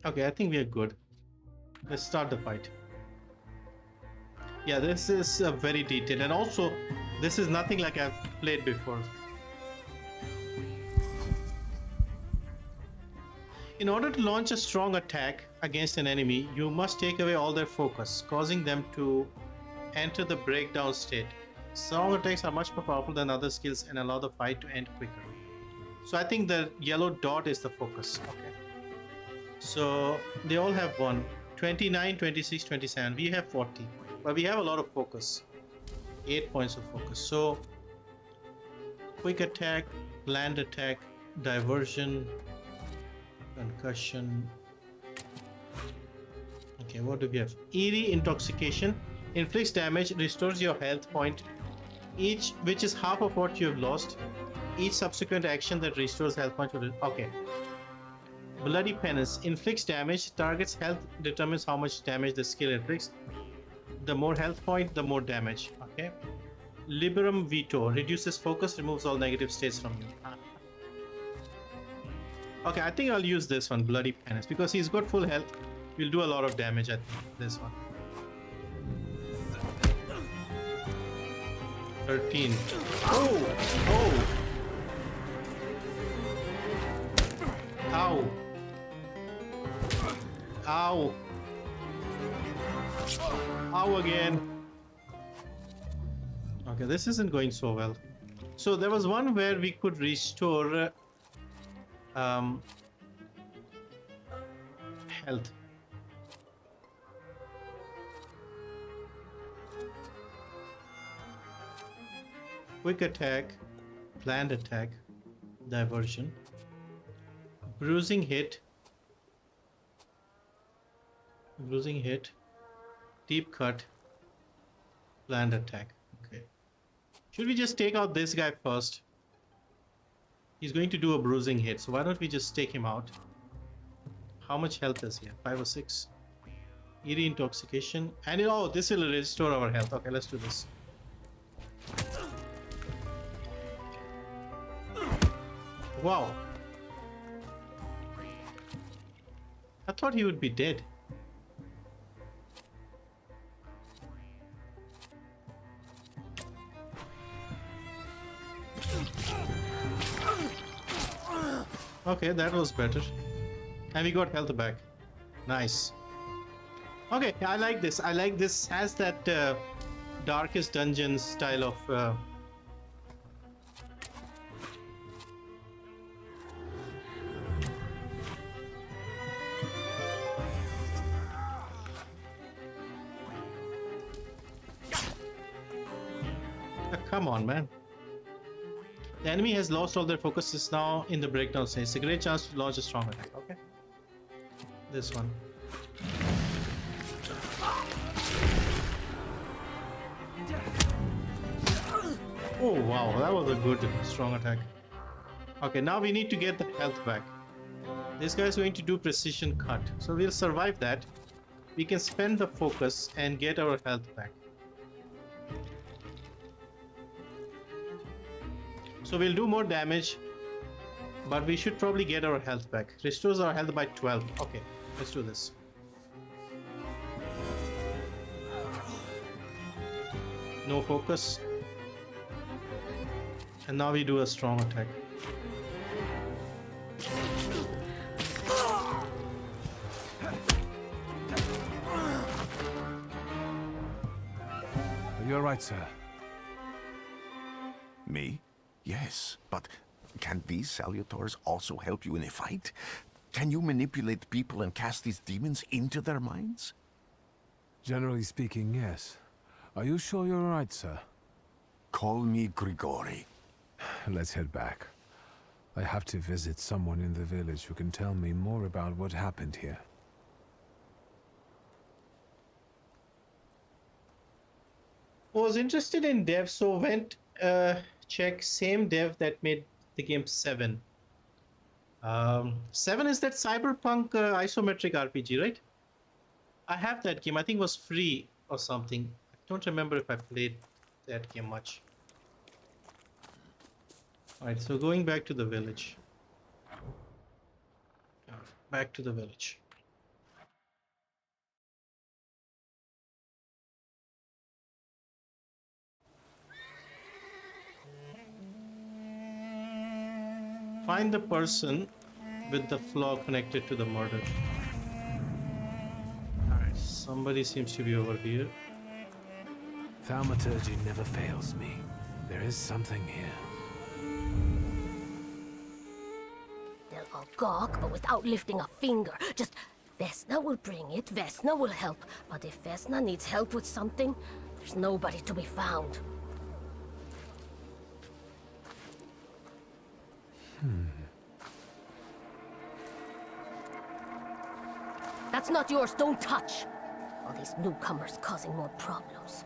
Okay, I think we are good. Let's start the fight. Yeah, this is very detailed, and also this is nothing like I've played before. In order to launch a strong attack against an enemy, you must take away all their focus, causing them to enter the breakdown state. Strong attacks are much more powerful than other skills and allow the fight to end quicker. So I think the yellow dot is the focus. Okay. So they all have 1. 29, 26, 27. We have 40. But we have a lot of focus. 8 points of focus. So quick attack, land attack, diversion, concussion. Okay, what do we have? Eerie intoxication. Inflicts damage, restores your health point, each which is half of what you have lost. Each subsequent action that restores health point. Okay. Bloody penance. Inflicts damage. Target's health determines how much damage the skill inflicts. The more health point, the more damage. Okay. Liberum veto. Reduces focus, removes all negative states from you. Okay, I think I'll use this one, Bloody Penance, because he's got full health. We'll do a lot of damage, I think, this one. 13. Oh! Oh! Ow! Ow! Ow again! Okay, this isn't going so well. So there was one where we could restore health. Quick attack, planned attack, diversion, bruising hit, deep cut, planned attack. Okay. Should we just take out this guy first? He's going to do a bruising hit, so why don't we just take him out? How much health is he? 5 or 6? Eerie intoxication. And oh, this will restore our health. Okay, let's do this. Wow. I thought he would be dead. Okay, that was better. And we got health back. Nice. Okay, I like this. I like this. Has that Darkest Dungeon style of... Come on, man. The enemy has lost all their focus, is now in the breakdown stage. It's a great chance to launch a strong attack. Okay. This one. Oh wow, that was a good strong attack. Okay, now we need to get the health back. This guy is going to do precision cut. So we'll survive that. We can spend the focus and get our health back. So we'll do more damage, but we should probably get our health back. Restores our health by 12. Okay, let's do this. No focus. And now we do a strong attack. You're right, sir. Me? Yes, but can these Salutors also help you in a fight? Can you manipulate people and cast these demons into their minds? Generally speaking, yes. Are you sure you're right, sir? Call me Grigori. Let's head back. I have to visit someone in the village who can tell me more about what happened here. Was interested in dev, so went check same dev that made the game 7. 7 is that cyberpunk isometric RPG, right? I have that game. I think it was free or something. I don't remember if I played that game much. Alright, so going back to the village. Back to the village. Find the person with the flaw connected to the murder. Alright, somebody seems to be over here. Thaumaturge never fails me. There is something here. They'll all gawk, but without lifting a finger. Just, Vesna will bring it, Vesna will help. But if Vesna needs help with something, there's nobody to be found. That's not yours, don't touch! All these newcomers causing more problems.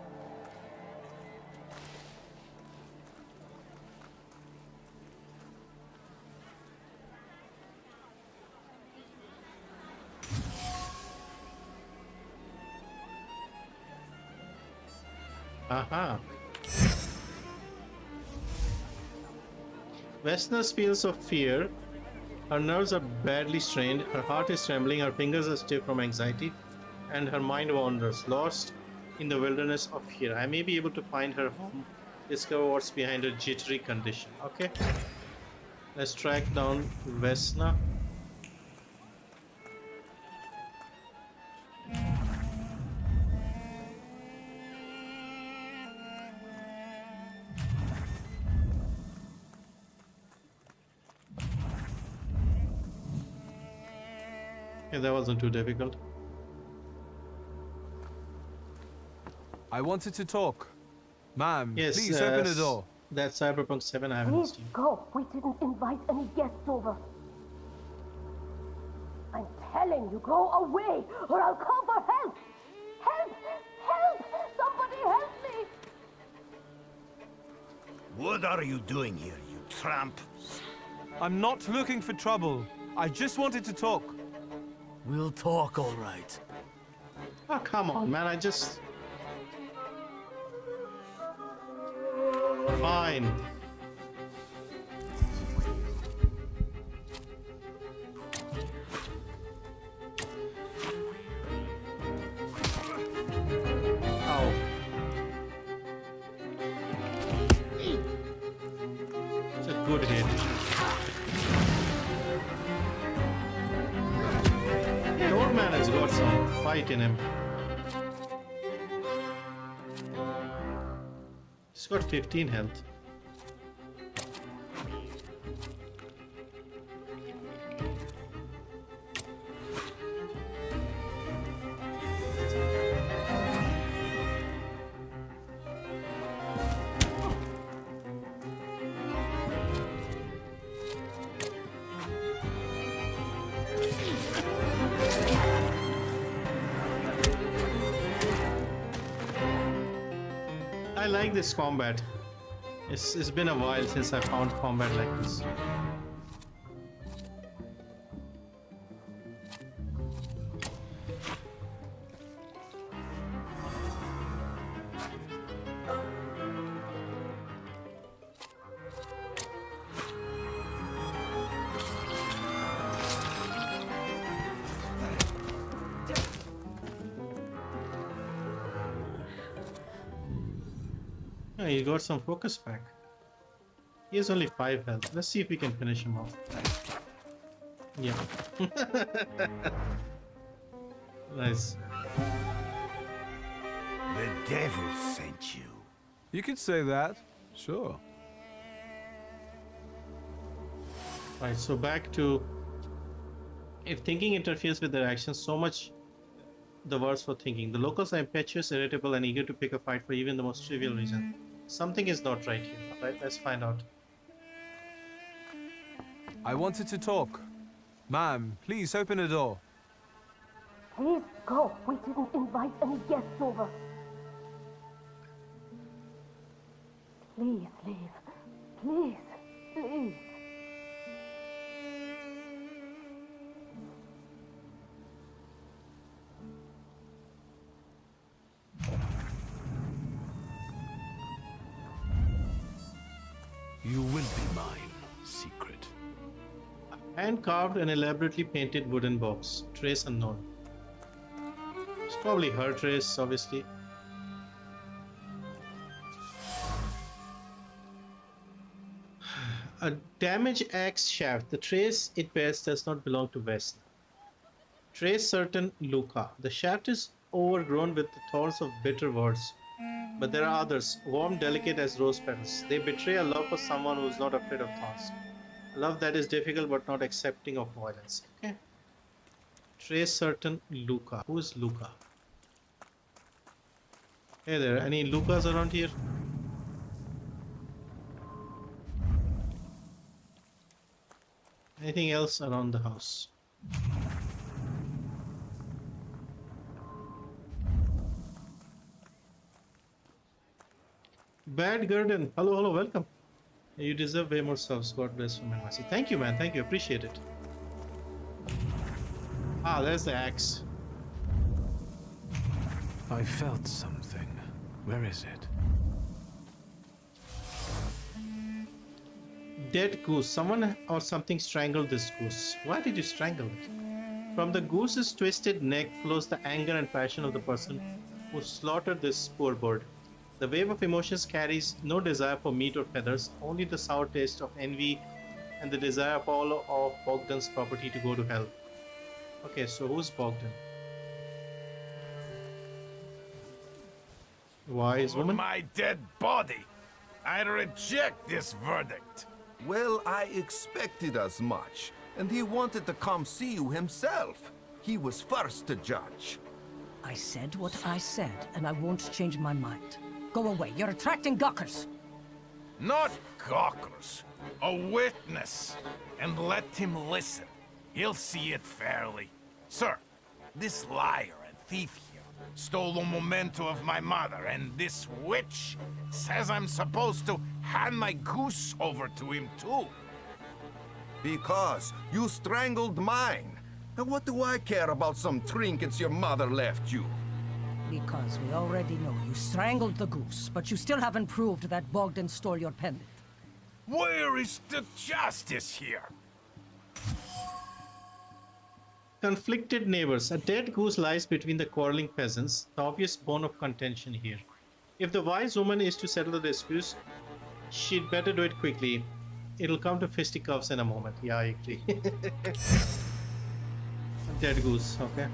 Aha. Vesna's feels of fear Her nerves are badly strained, her heart is trembling, her fingers are stiff from anxiety, and her mind wanders, lost in the wilderness of fear. I may be able to find her home, discover what's behind her jittery condition. Okay, let's track down Vesna. Okay, that wasn't too difficult. I wanted to talk. Ma'am, Yes, please open the door. That's Cyberpunk 7 I haven't Please seen. go. We didn't invite any guests over. I'm telling you, go away, or I'll call for help. Help! Help! Somebody help me! What are you doing here, you tramp? I'm not looking for trouble. I just wanted to talk. We'll talk, all right. Oh, come on, man, I just... Fine. Ow. It's a good hit. The old man has got some fight in him. He's got 15 health. I like this combat. It's been a while since I found combat like this. Oh, he got some focus back. He has only 5 health. Let's see if we can finish him off. Yeah. Nice. The devil sent you. You could say that. Sure. Right, so back to... If thinking interferes with their actions, so much the worse for thinking. The locals are impetuous, irritable, and eager to pick a fight for even the most trivial reason. Something is not right here. Alright, let's find out. I wanted to talk. Ma'am, please open the door. Please go. We didn't invite any guests over. Please leave. Please. Please. You will be mine, secret. Hand-carved and elaborately painted wooden box. Trace unknown. It's probably her trace, obviously. A damaged axe shaft. The trace it bears does not belong to Vesna. Trace certain Luca. The shaft is overgrown with the thorns of bitter words. But there are others, warm, delicate as rose petals. They betray a love for someone who is not afraid of thorns. A love that is difficult but not accepting of violence. Okay. Trace certain Luca. Who is Luca? Hey there, any Lucas around here? Anything else around the house? Bad Garden. Hello, hello, welcome. You deserve way more subs. God bless you, man. Thank you, man. Thank you. Appreciate it. Ah, there's the axe. I felt something. Where is it? Dead goose. Someone or something strangled this goose. Why did you strangle it? From the goose's twisted neck flows the anger and passion of the person who slaughtered this poor bird. The wave of emotions carries no desire for meat or feathers, only the sour taste of envy and the desire of all of Bogdan's property to go to hell. Okay, so who's Bogdan? Wise woman? My dead body! I reject this verdict! Well, I expected as much, and he wanted to come see you himself. He was first to judge. I said what I said, and I won't change my mind. Go away, you're attracting gawkers! Not gawkers, a witness. And let him listen. He'll see it fairly. Sir, this liar and thief here stole a memento of my mother, and this witch says I'm supposed to hand my goose over to him too. Because you strangled mine. And what do I care about some trinkets your mother left you? Because we already know you strangled the goose, but you still haven't proved that Bogdan stole your pendant. Where is the justice here? Conflicted neighbors. A dead goose lies between the quarreling peasants, the obvious bone of contention here. If the wise woman is to settle the disputes, she'd better do it quickly. It'll come to fisticuffs in a moment. Yeah, I agree. Dead goose, okay.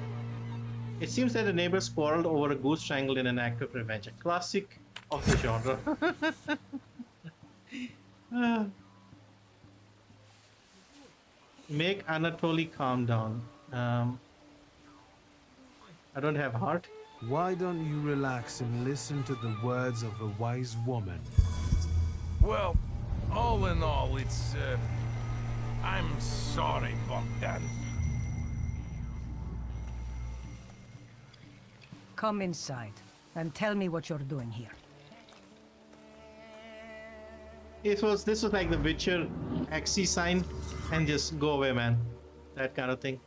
It seems that the neighbors quarreled over a goose strangled in an act of revenge. A classic of the genre. Make Anatoly calm down. I don't have heart. Why don't you relax and listen to the words of a wise woman? Well, all in all, it's, I'm sorry, Bogdan. Come inside, and tell me what you're doing here. This was like the Witcher Axie sign, and just go away, man. That kind of thing.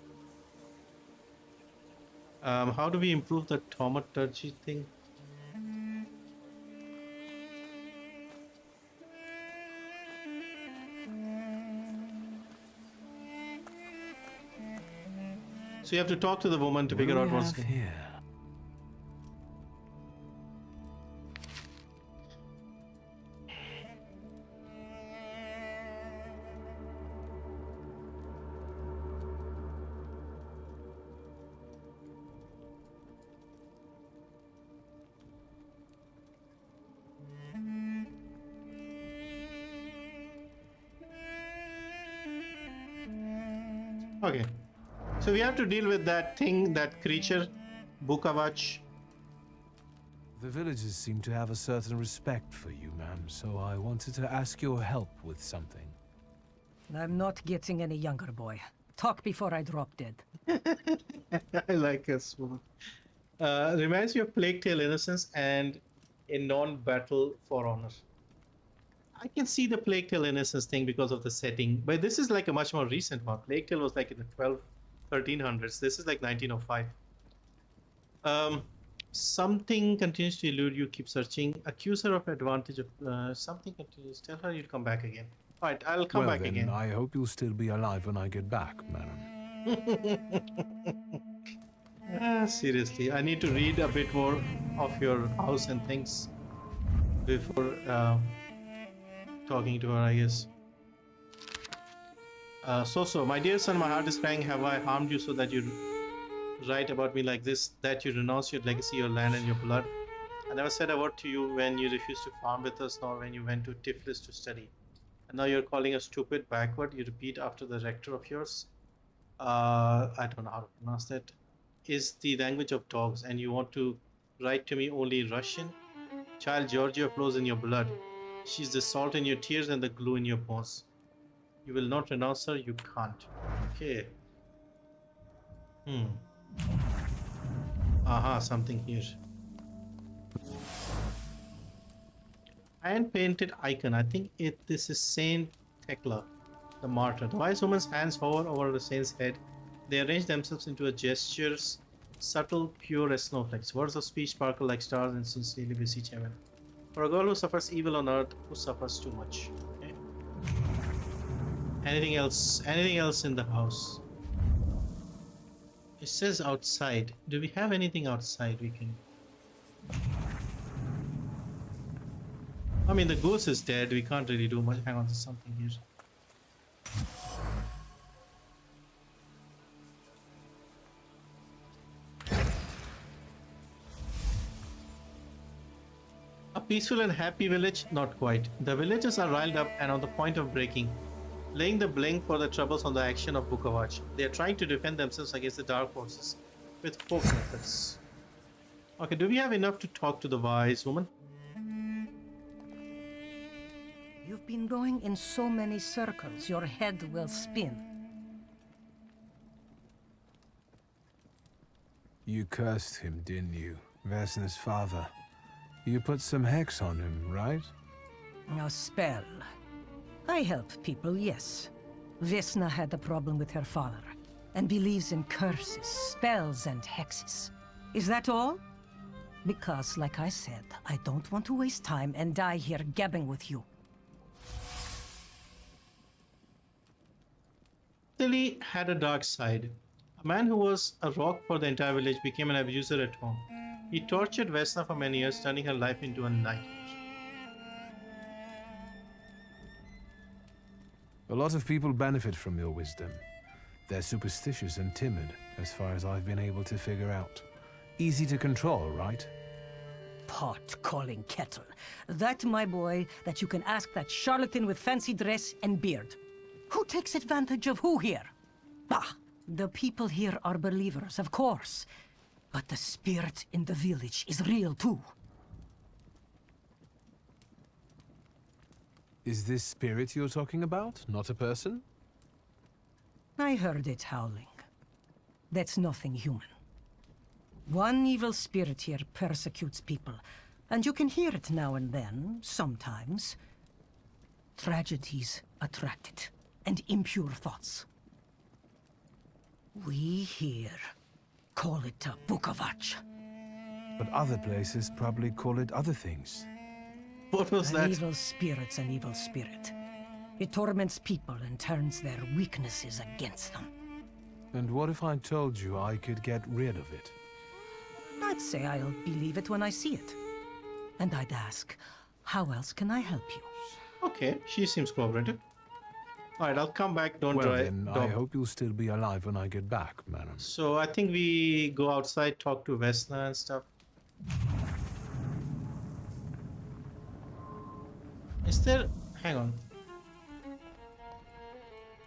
How do we improve the Thaumaturge thing? So you have to talk to the woman to figure out what's here. Okay, so we have to deal with that thing, that creature, Bukavach. The villagers seem to have a certain respect for you, ma'am, so I wanted to ask your help with something. I'm not getting any younger, boy. Talk before I drop dead. I like this woman. Reminds me of Plague Tale Innocence and a non-battle For Honor. I can see the Plague Tale Innocence thing because of the setting, but this is like a much more recent one. Plague Tale was like in the 1300s. This is like 1905. Something continues to elude you. Keep searching. Accuse her of advantage of something continues. Tell her you'll come back again. All right, I'll come back again. I hope you'll still be alive when I get back, madam. Seriously, I need to read a bit more of your house and things before talking to her, I guess. So, my dear son, my heart is crying. Have I harmed you so that you write about me like this? That you renounce your legacy, your land, and your blood? I never said a word to you when you refused to farm with us, nor when you went to Tiflis to study. And now you're calling us stupid, backward. You repeat after the rector of yours. I don't know how to pronounce that. Is the language of dogs, and you want to write to me only Russian? Child, Georgia flows in your blood. She's the salt in your tears and the glue in your bones. You will not renounce her, you can't. Okay. Aha, something here. Hand painted icon. I think this is Saint Thecla, the martyr. The wise woman's hands hover over the saint's head. They arrange themselves into a gestures, subtle, pure as snowflakes. Words of speech sparkle like stars and sincerely beseech heaven. For a girl who suffers evil on earth, who suffers too much. Okay. Anything else? Anything else in the house? It says outside. Do we have anything outside we can... I mean, the goose is dead. We can't really do much. Hang on, there's something here. A peaceful and happy village? Not quite. The villagers are riled up and on the point of breaking, laying the blame for the troubles on the action of Bukawach. They are trying to defend themselves against the dark forces with folk methods. Okay, do we have enough to talk to the wise woman? You've been going in so many circles, your head will spin. You cursed him, didn't you? Vesna's father. You put some hex on him, right? A spell. I help people, yes. Vesna had a problem with her father, and believes in curses, spells, and hexes. Is that all? Because, like I said, I don't want to waste time and die here gabbing with you. Tilly had a dark side. A man who was a rock for the entire village became an abuser at home. He tortured Vesna for many years, turning her life into a nightmare. A lot of people benefit from your wisdom. They're superstitious and timid, as far as I've been able to figure out. Easy to control, right? Pot calling kettle. That, my boy, that you can ask that charlatan with fancy dress and beard. Who takes advantage of who here? Bah! The people here are believers, of course. But the spirit in the village is real too. Is this spirit you're talking about, not a person? I heard it howling. That's nothing human. One evil spirit here persecutes people, and you can hear it now and then, sometimes. Tragedies attract it, and impure thoughts. We here call it a Bukawach. But other places probably call it other things. What was An that? evil spirit's an evil spirit. It torments people and turns their weaknesses against them. And what if I told you I could get rid of it? I'd say I'll believe it when I see it. And I'd ask, how else can I help you? Okay, she seems cooperative. Alright, I'll come back. Don't Well drive. then, I hope you'll still be alive when I get back, madam. So I think we go outside, talk to Vesna and stuff. Is there... hang on.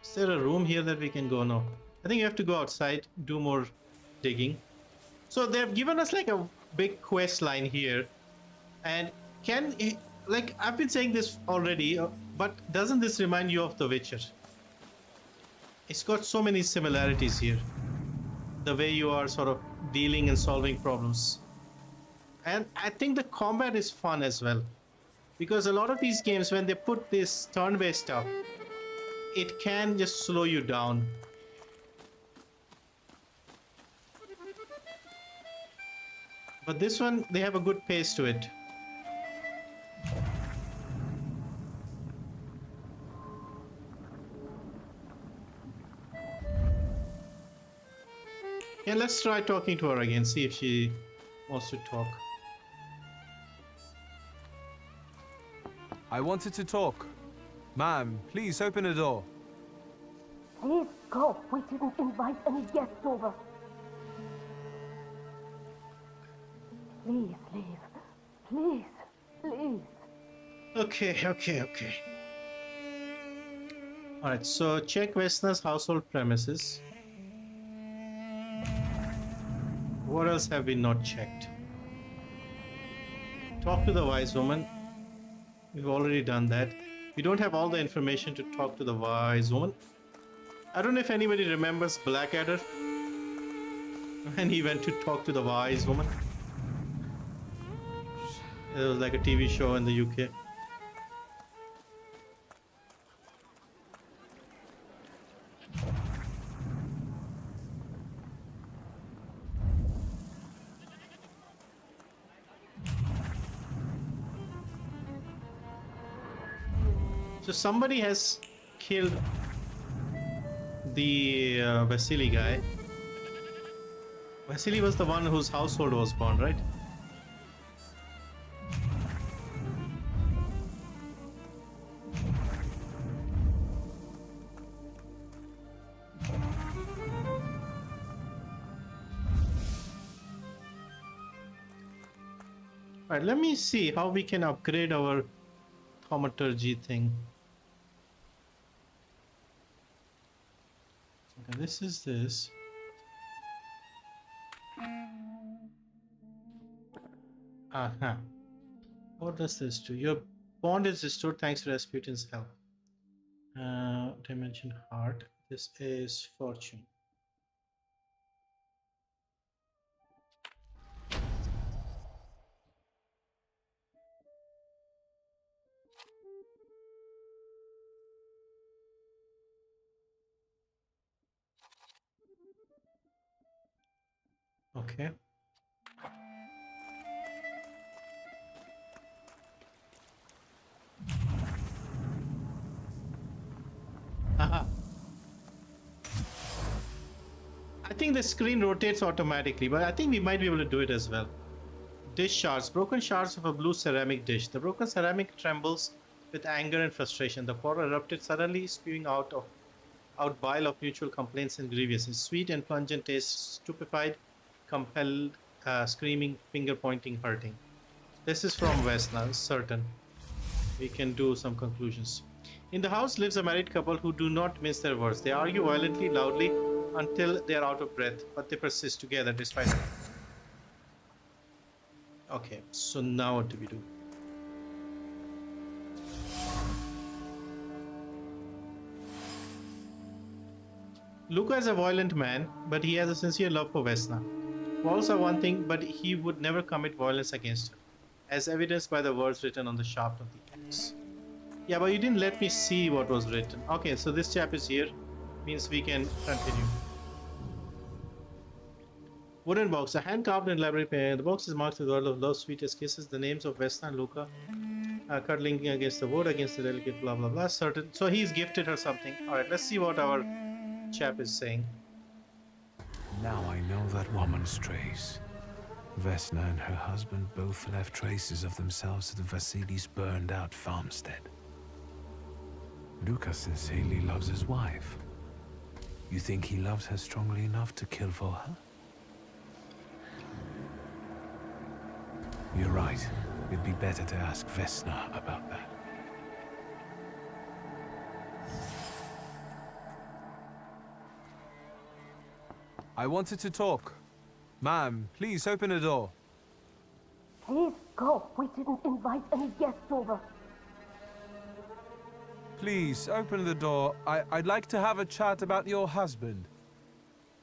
Is there a room here that we can go? No. I think you have to go outside, do more digging. So they've given us like a big quest line here. And can... like, I've been saying this already, but doesn't this remind you of The Witcher? It's got so many similarities here. The way you are sort of dealing and solving problems. And I think the combat is fun as well. Because a lot of these games, when they put this turn-based stuff, it can just slow you down. But this one, they have a good pace to it. Yeah, let's try talking to her again, see if she wants to talk. I wanted to talk. Ma'am, please open the door. Please go. We didn't invite any guests over. Please leave. Please. Please. Okay. Alright, so check Vesna's household premises. What else have we not checked? Talk to the wise woman. We've already done that. We don't have all the information to talk to the wise woman. I don't know if anybody remembers Blackadder when he went to talk to the wise woman. It was like a TV show in the UK. So somebody has killed the Vasily guy. Vasily was the one whose household was burned, right? Alright, let me see how we can upgrade our Thaumaturge thing. Okay, this is this. Aha. What does this do? Your bond is restored thanks to Rasputin's help. Dimension heart. This is fortune. Okay. Aha. I think the screen rotates automatically, but I think we might be able to do it as well. Dish shards. Broken shards of a blue ceramic dish. The broken ceramic trembles with anger and frustration. The pot erupted suddenly, spewing out bile of mutual complaints and grievances. Sweet and pungent taste, stupefied, compelled, screaming, finger pointing, hurting. This is from Vesna, certain. We can do some conclusions. In the house lives a married couple who do not mince their words. They argue violently, loudly, until they are out of breath, but they persist together despite it. Okay, so now what do we do? Luca is a violent man, but he has a sincere love for Vesna. Walls are one thing, but he would never commit violence against her, as evidenced by the words written on the shaft of the axe. Yeah, but you didn't let me see what was written. Okay, so this chap is here, means we can continue. Wooden box, a hand-carved and elaborate painting. The box is marked with the word of love, sweetest kisses, the names of Vesna and Luca, cuddling against the wood, against the delicate blah blah blah. Certain. So he's gifted her something. Alright, let's see what our chap is saying. Now I know that woman's trace. Vesna and her husband both left traces of themselves at Vasily's burned-out farmstead. Luca sincerely loves his wife. You think he loves her strongly enough to kill for her? You're right. It'd be better to ask Vesna about that. I wanted to talk. Ma'am, please open the door. Please go. We didn't invite any guests over. Please open the door. I'd like to have a chat about your husband.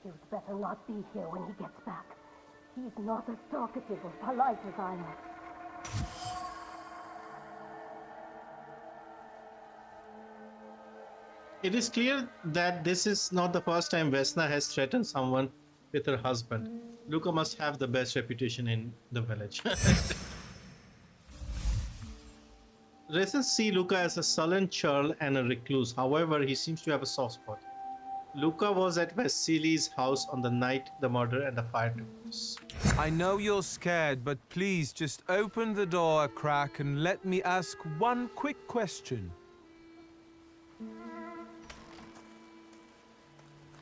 You'd better not be here when he gets back. He's not as talkative or polite as I am. It is clear that this is not the first time Vesna has threatened someone with her husband. Luca must have the best reputation in the village. Residents see Luca as a sullen churl and a recluse. However, he seems to have a soft spot. Luca was at Vasily's house on the night the murder and the fire took place. I know you're scared, but please just open the door a crack and let me ask one quick question.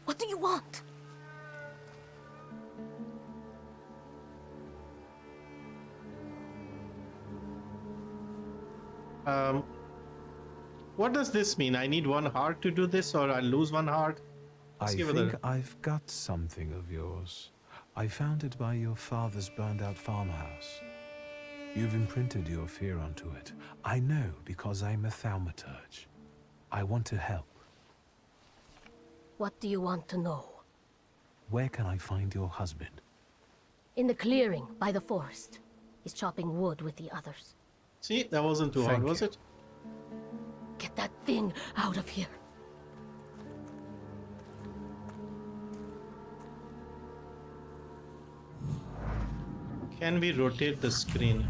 What do you want? What does this mean? I need one heart to do this, or I lose one heart? I think I've got something of yours. I found it by your father's burned-out farmhouse. You've imprinted your fear onto it. I know because I'm a Thaumaturge. I want to help. What do you want to know? Where can I find your husband? In the clearing by the forest. He's chopping wood with the others. See, that wasn't too hard, was it? Get that thing out of here. Can we rotate the screen?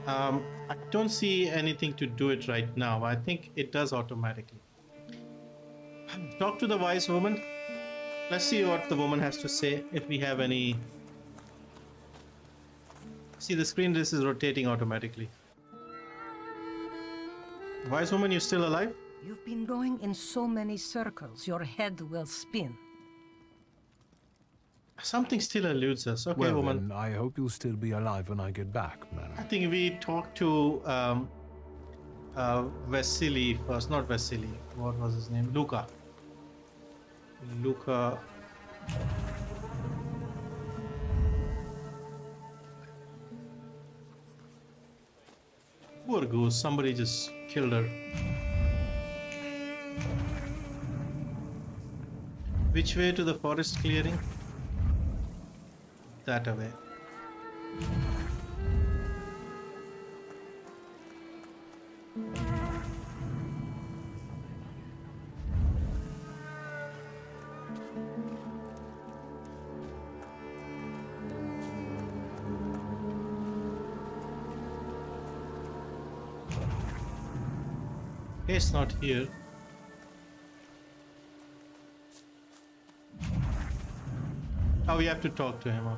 I don't see anything to do it right now. I think it does automatically. Talk to the wise woman. Let's see what the woman has to say, if we have any. See, the screen this is rotating automatically. Wise woman, you still alive? You've been going in so many circles, your head will spin. Something still eludes us. Okay, Well, woman. then, I hope you'll still be alive when I get back, madam. I think we talked to Vasily first. Not Vasily. What was his name? Luca. Luca. Poor goose. Somebody just killed her. Which way to the forest clearing? That away. It's not here. Oh, we have to talk to him,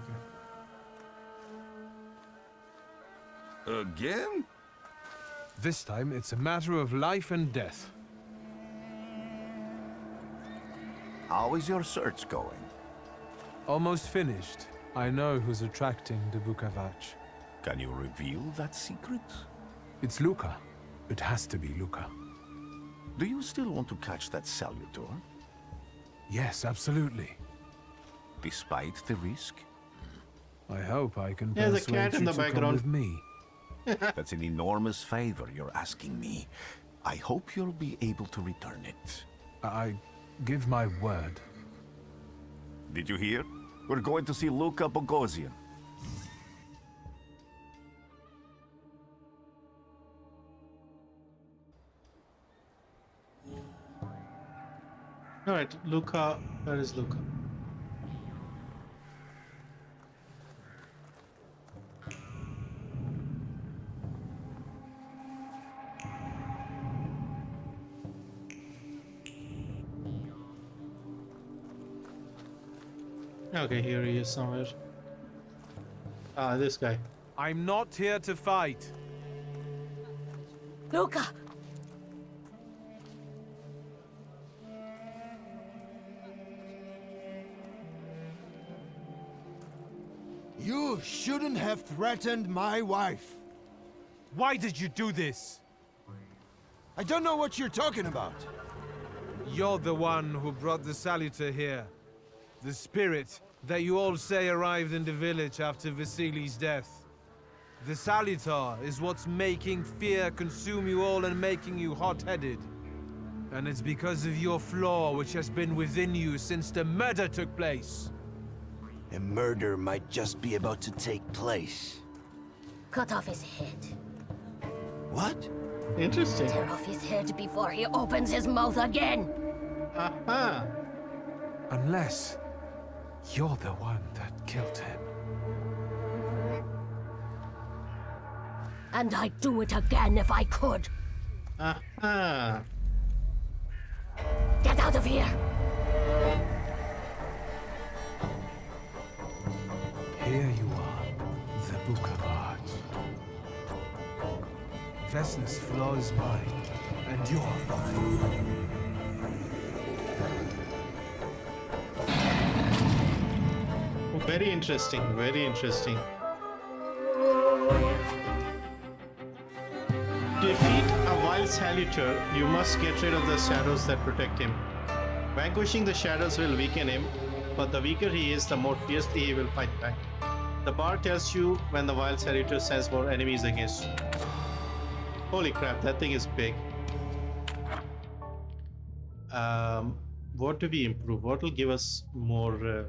okay. Again? This time, it's a matter of life and death. How is your search going? Almost finished. I know who's attracting the Bukavach. Can you reveal that secret? It's Luca. It has to be Luca. Do you still want to catch that Salutor? Yes, absolutely. Despite the risk? I hope I can There's a persuade cat in you the to come background. with me. That's an enormous favor you're asking me. I hope you'll be able to return it. I give my word. Did you hear? We're going to see Luca Bogosian. Alright, Luca. Where is Luca? Okay, here he is somewhere. Ah, this guy. I'm not here to fight. Luca! You shouldn't have threatened my wife. Why did you do this? I don't know what you're talking about. You're the one who brought the Salutor here. The spirit that you all say arrived in the village after Vasily's death. The Salutor is what's making fear consume you all and making you hot-headed. And it's because of your flaw which has been within you since the murder took place. A murder might just be about to take place. Cut off his head. What? Interesting. Tear off his head before he opens his mouth again. Aha! Unless you're the one that killed him. And I'd do it again if I could. Aha! Get out of here! Here you are, the Bukavach. Vesna's flaw is mine, and you're mine. Oh, very interesting, very interesting. To defeat a wild Salutor, you must get rid of the shadows that protect him. Vanquishing the shadows will weaken him, but the weaker he is, the more fiercely he will fight back. The bar tells you when the wild Salutor sends more enemies against you. Holy crap, that thing is big. What do we improve? What will give us more...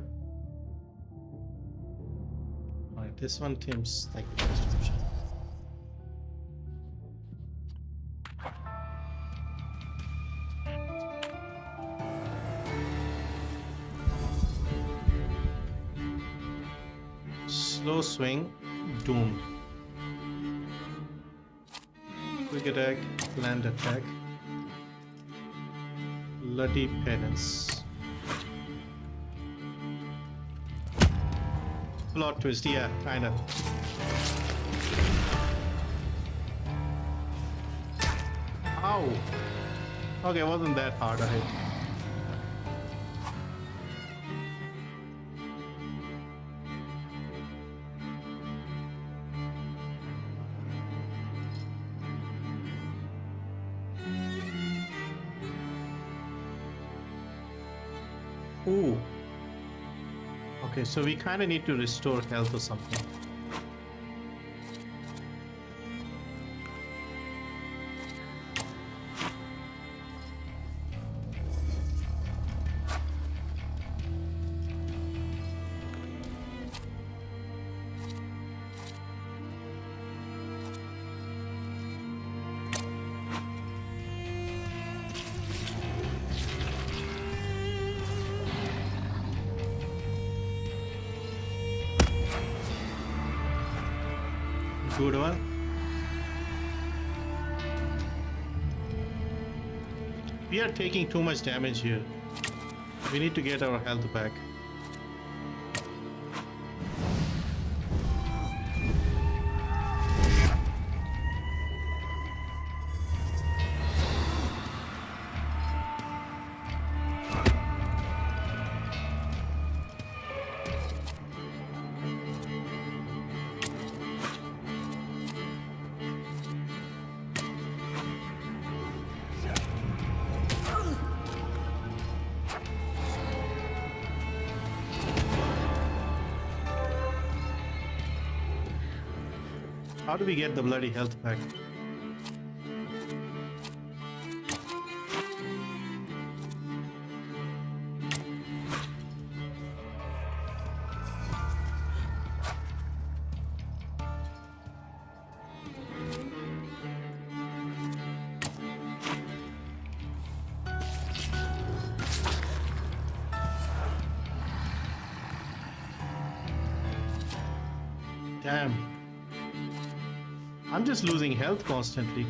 Alright, this one seems like the best option. Slow swing, doomed. Quick attack, land attack. Bloody penance. Plot twist, yeah, kinda. Ow! Okay, wasn't that hard a hit. Ooh. Okay, so we kind of need to restore health or something. Good one. We are taking too much damage here. We need to get our health back. How do we get the bloody health back? Damn. I'm just losing health constantly.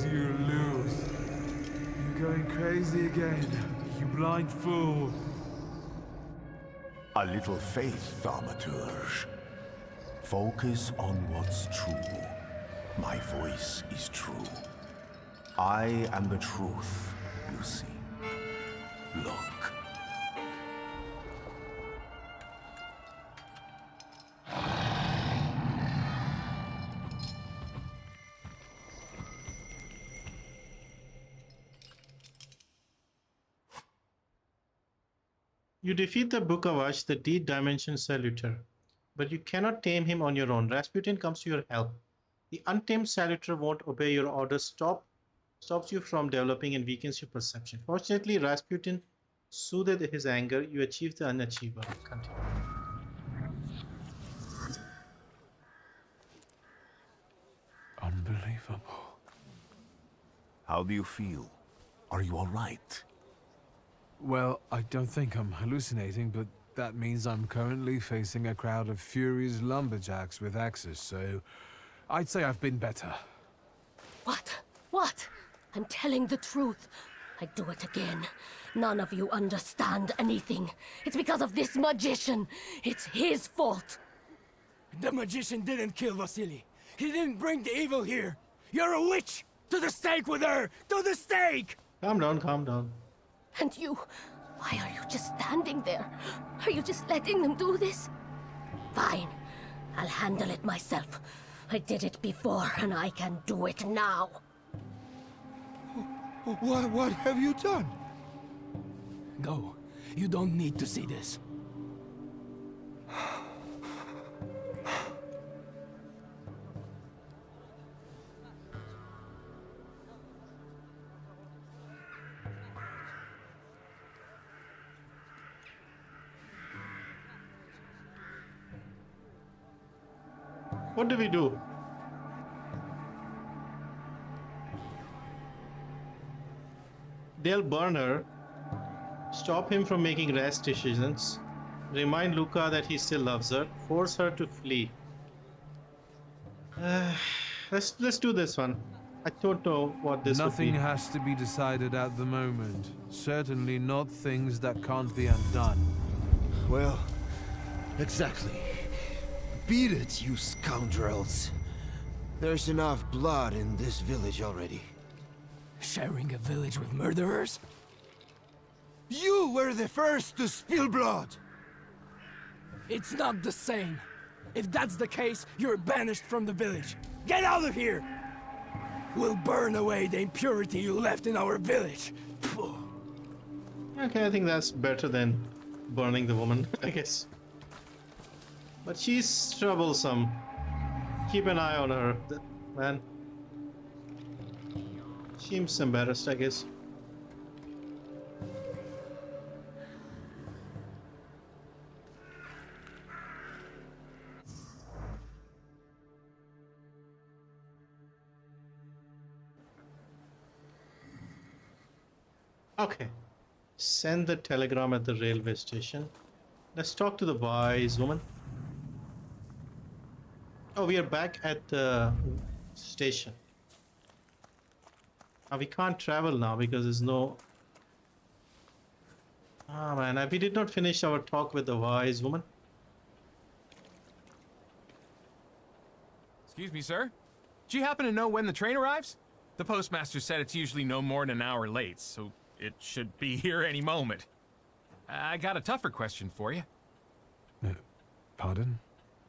You lose. You're going crazy again, you blind fool. A little faith, Thaumaturge. Focus on what's true. My voice is true. I am the truth, you see. Look. You defeat the Bukavash, the D-dimension Salutor, but you cannot tame him on your own. Rasputin comes to your help. The untamed Salutor won't obey your orders, stops you from developing and weakens your perception. Fortunately, Rasputin soothed his anger. You achieve the unachievable. Continue. Unbelievable. How do you feel? Are you all right? Well, I don't think I'm hallucinating, but that means I'm currently facing a crowd of furious lumberjacks with axes, so I'd say I've been better. What? What? I'm telling the truth. I do it again. None of you understand anything. It's because of this magician. It's his fault. The magician didn't kill Vasily. He didn't bring the evil here. You're a witch! To the stake with her! To the stake! Calm down, calm down. And you, why are you just standing there? Are you just letting them do this? Fine, I'll handle it myself. I did it before, and I can do it now. What have you done? Go. You don't need to see this. What do we do? They'll burn her. Stop him from making rash decisions. Remind Luca that he still loves her. Force her to flee. Let's do this one. I don't know what this Nothing would be. has to be decided at the moment. Certainly not things that can't be undone. Well, exactly. Beat it, you scoundrels. There's enough blood in this village already. Sharing a village with murderers? You were the first to spill blood! It's not the same. If that's the case, you're banished from the village. Get out of here! We'll burn away the impurity you left in our village. Okay, I think that's better than burning the woman, I guess. But she's troublesome. Keep an eye on her, man. Seems embarrassed, I guess. Okay. Send the telegram at the railway station. Let's talk to the wise woman. Oh, we are back at the station. Now we can't travel now because there's no... Ah man, we did not finish our talk with the wise woman. Excuse me, sir? Do you happen to know when the train arrives? The postmaster said it's usually no more than an hour late, so it should be here any moment. I got a tougher question for you. Pardon?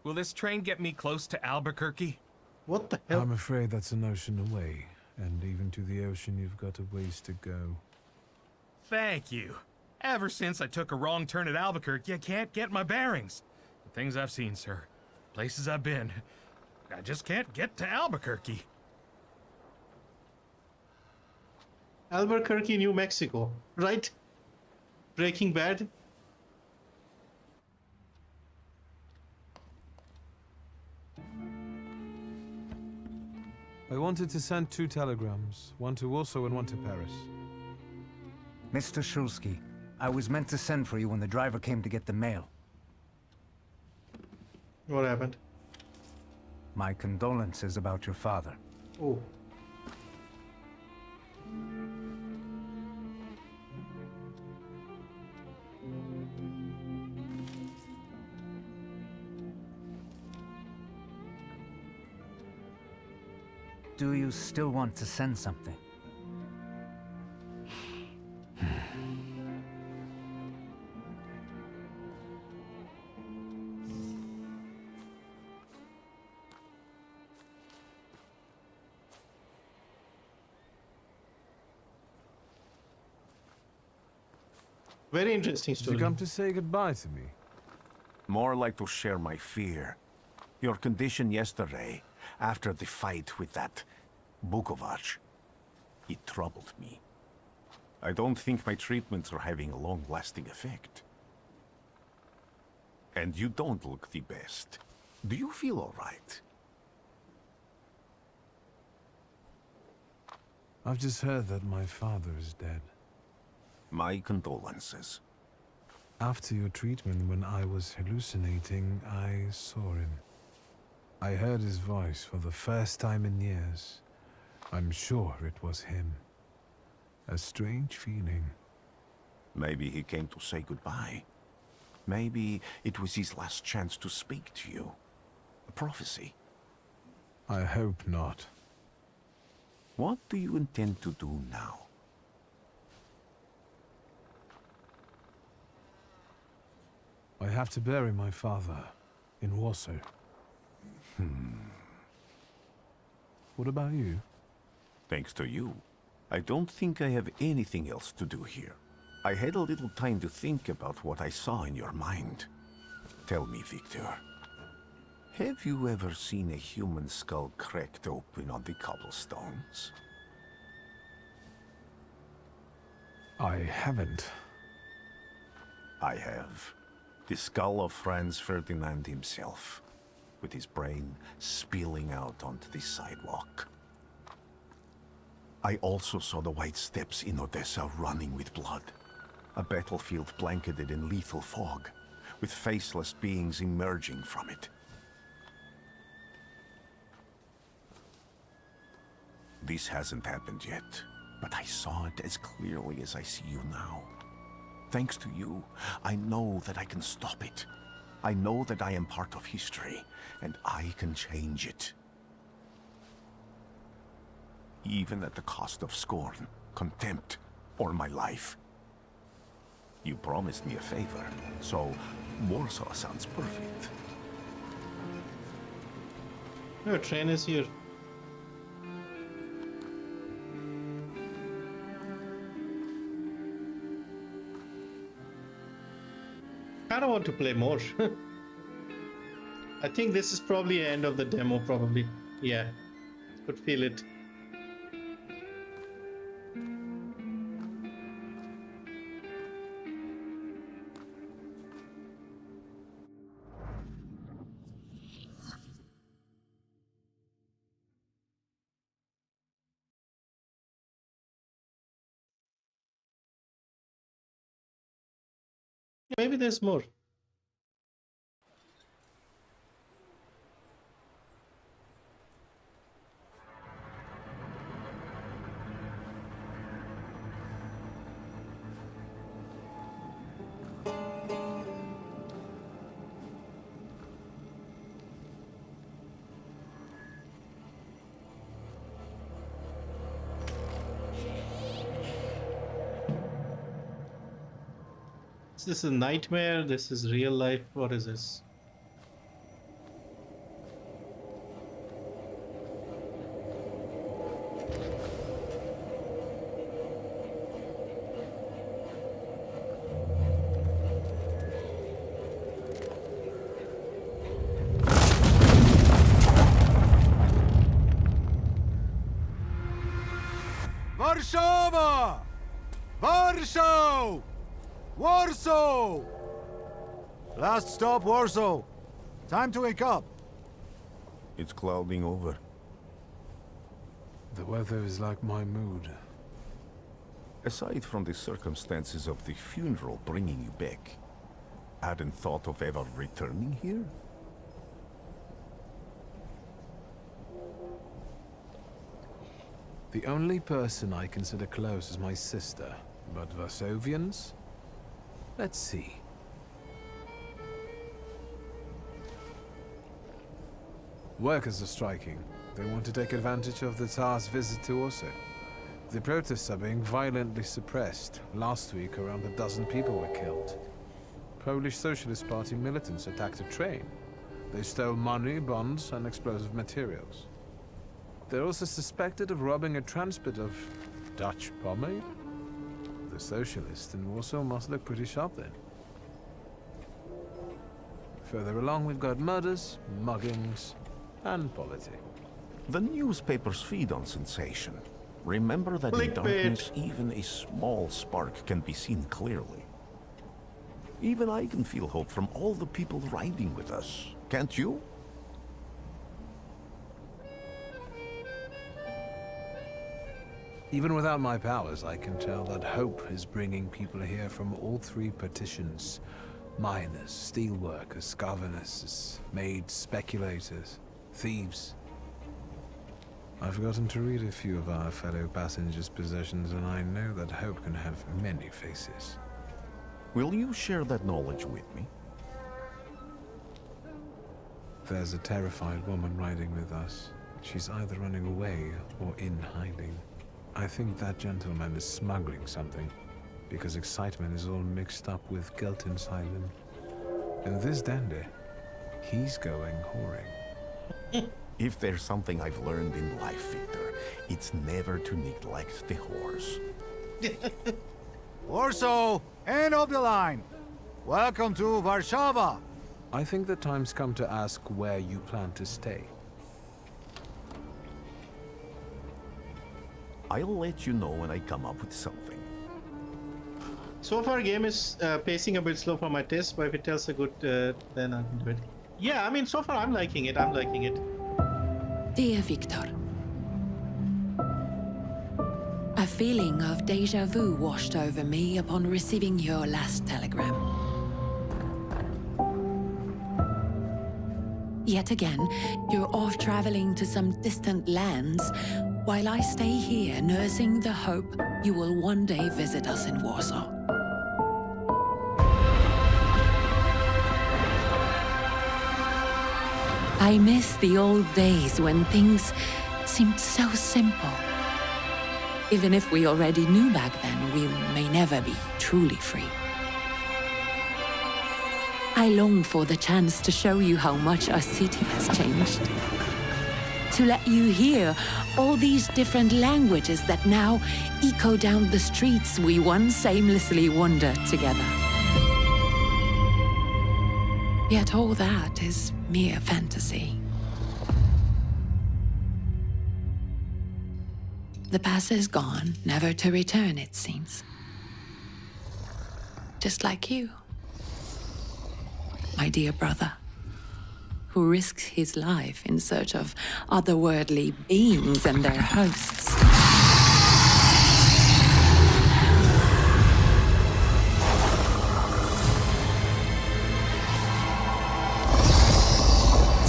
Will this train get me close to Albuquerque? What the hell? I'm afraid that's an ocean away, and even to the ocean you've got a ways to go. Thank you. Ever since I took a wrong turn at Albuquerque, I can't get my bearings. The things I've seen, sir. Places I've been. I just can't get to Albuquerque. Albuquerque, New Mexico, right? Breaking Bad? I wanted to send 2 telegrams, one to Warsaw and one to Paris. Mr. Shulsky, I was meant to send for you when the driver came to get the mail. What happened? My condolences about your father. Oh. Do you still want to send something? Very interesting Did story. you come to say goodbye to me? More like to share my fear. Your condition yesterday, after the fight with that Bukovac, it troubled me. I don't think my treatments are having a long-lasting effect. And you don't look the best. Do you feel all right? I've just heard that my father is dead. My condolences. After your treatment, when I was hallucinating, I saw him. I heard his voice for the first time in years. I'm sure it was him. A strange feeling. Maybe he came to say goodbye. Maybe it was his last chance to speak to you. A prophecy. I hope not. What do you intend to do now? I have to bury my father in Warsaw. What about you? Thanks to you, I don't think I have anything else to do here. I had a little time to think about what I saw in your mind. Tell me, Victor, have you ever seen a human skull cracked open on the cobblestones? I haven't. I have. The skull of Franz Ferdinand himself, with his brain spilling out onto the sidewalk. I also saw the white steps in Odessa running with blood. A battlefield blanketed in lethal fog, with faceless beings emerging from it. This hasn't happened yet, but I saw it as clearly as I see you now. Thanks to you, I know that I can stop it. I know that I am part of history, and I can change it. Even at the cost of scorn, contempt, or my life. You promised me a favor, so Warsaw sounds perfect. Your train is here. I don't want to play more. I think this is probably the end of the demo, probably. Yeah, could feel it. Maybe there's more. Is this a nightmare? This is real life? What is this? Warszawa! Warsaw! Warsaw! Last stop, Warsaw. Time to wake up. It's clouding over. The weather is like my mood. Aside from the circumstances of the funeral bringing you back, hadn't thought of ever returning here? The only person I consider close is my sister, but Varsovians? Let's see. Workers are striking. They want to take advantage of the Tsar's visit to Warsaw. The protests are being violently suppressed. Last week, around a dozen people were killed. Polish Socialist Party militants attacked a train. They stole money, bonds, and explosive materials. They're also suspected of robbing a transport of Dutch pomade. The socialists in Warsaw must look pretty sharp then. Further along, we've got murders, muggings, and politics. The newspapers feed on sensation. Remember that in darkness, even a small spark can be seen clearly. Even I can feel hope from all the people riding with us. Can't you? Even without my powers, I can tell that hope is bringing people here from all three partitions. Miners, steelworkers, governesses, maids, speculators, thieves. I've forgotten to read a few of our fellow passengers' possessions, and I know that hope can have many faces. Will you share that knowledge with me? There's a terrified woman riding with us. She's either running away or in hiding. I think that gentleman is smuggling something, because excitement is all mixed up with guilt inside him. And this dandy, he's going whoring. If there's something I've learned in life, Victor, it's never to neglect the horse. Warsaw, end of the line. Welcome to Warszawa. I think the time's come to ask where you plan to stay. I'll let you know when I come up with something. So far, game is pacing a bit slow for my taste, but if it tells a good, then I can do it. Yeah, I mean, so far I'm liking it. I'm liking it. Dear Victor, I've feeling of déjà vu washed over me upon receiving your last telegram. Yet again, you're off traveling to some distant lands, while I stay here nursing the hope you will one day visit us in Warsaw. I miss the old days when things seemed so simple. Even if we already knew back then, we may never be truly free. I long for the chance to show you how much our city has changed. To let you hear all these different languages that now echo down the streets we once aimlessly wandered together. Yet all that is mere fantasy. The past is gone, never to return, it seems. Just like you, my dear brother, who risks his life in search of otherworldly beings and their hosts.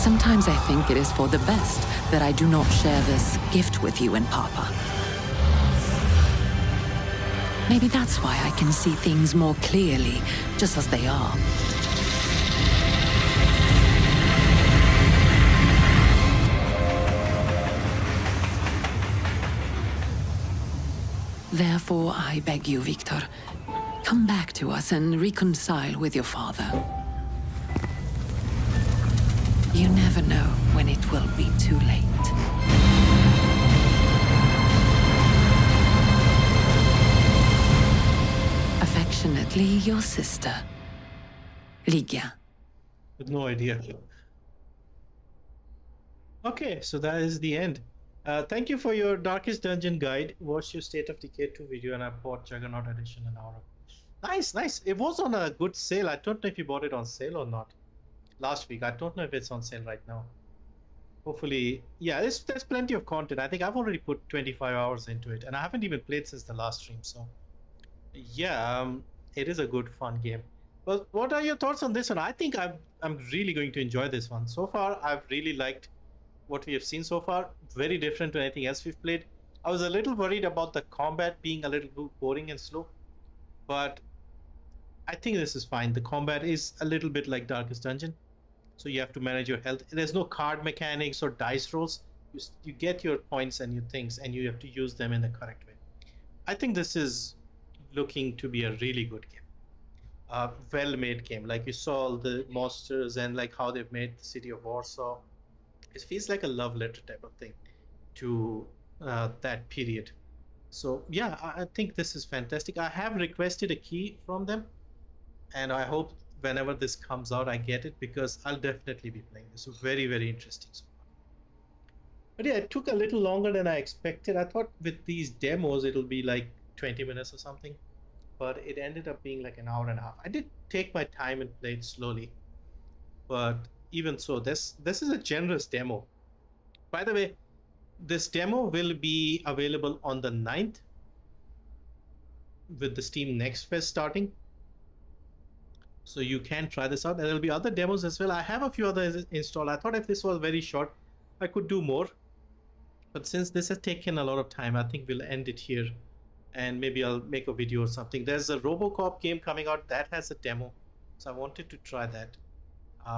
Sometimes I think it is for the best that I do not share this gift with you and Papa. Maybe that's why I can see things more clearly, just as they are. Therefore, I beg you, Victor, come back to us and reconcile with your father. You never know when it will be too late. Affectionately, your sister, Ligia. With no idea. Okay, so that is the end. Thank you for your Darkest Dungeon guide. Watch your State of Decay 2 video, and I bought Juggernaut Edition an hour ago. Nice, nice. It was on a good sale. I don't know if you bought it on sale or not. Last week. I don't know if it's on sale right now. Hopefully, yeah, there's plenty of content. I think I've already put 25 hours into it, and I haven't even played since the last stream. So, yeah, it is a good, fun game. But what are your thoughts on this one? I think I'm really going to enjoy this one. So far, I've really liked what we have seen so far. Very different to anything else we've played. I was a little worried about the combat being a little boring and slow, but I think this is fine. The combat is a little bit like Darkest Dungeon, so you have to manage your health. There's no card mechanics or dice rolls. You get your points and your things, and you have to use them in the correct way. I think this is looking to be a really good game. Well-made game. Like you saw all the monsters and like how they've made the city of Warsaw. It feels like a love letter type of thing to that period. So yeah, I think this is fantastic. I have requested a key from them, and I hope whenever this comes out I get it, because I'll definitely be playing this. So very, very interesting so far. But yeah, it took a little longer than I expected. I thought with these demos it'll be like 20 minutes or something, but it ended up being like an hour and a half. I did take my time and play it slowly, but even so, this is a generous demo. By the way, this demo will be available on the 9th with the Steam Next Fest starting. So you can try this out. And there'll be other demos as well. I have a few others installed. I thought if this was very short, I could do more. But since this has taken a lot of time, I think we'll end it here. And maybe I'll make a video or something. There's a RoboCop game coming out that has a demo. So I wanted to try that.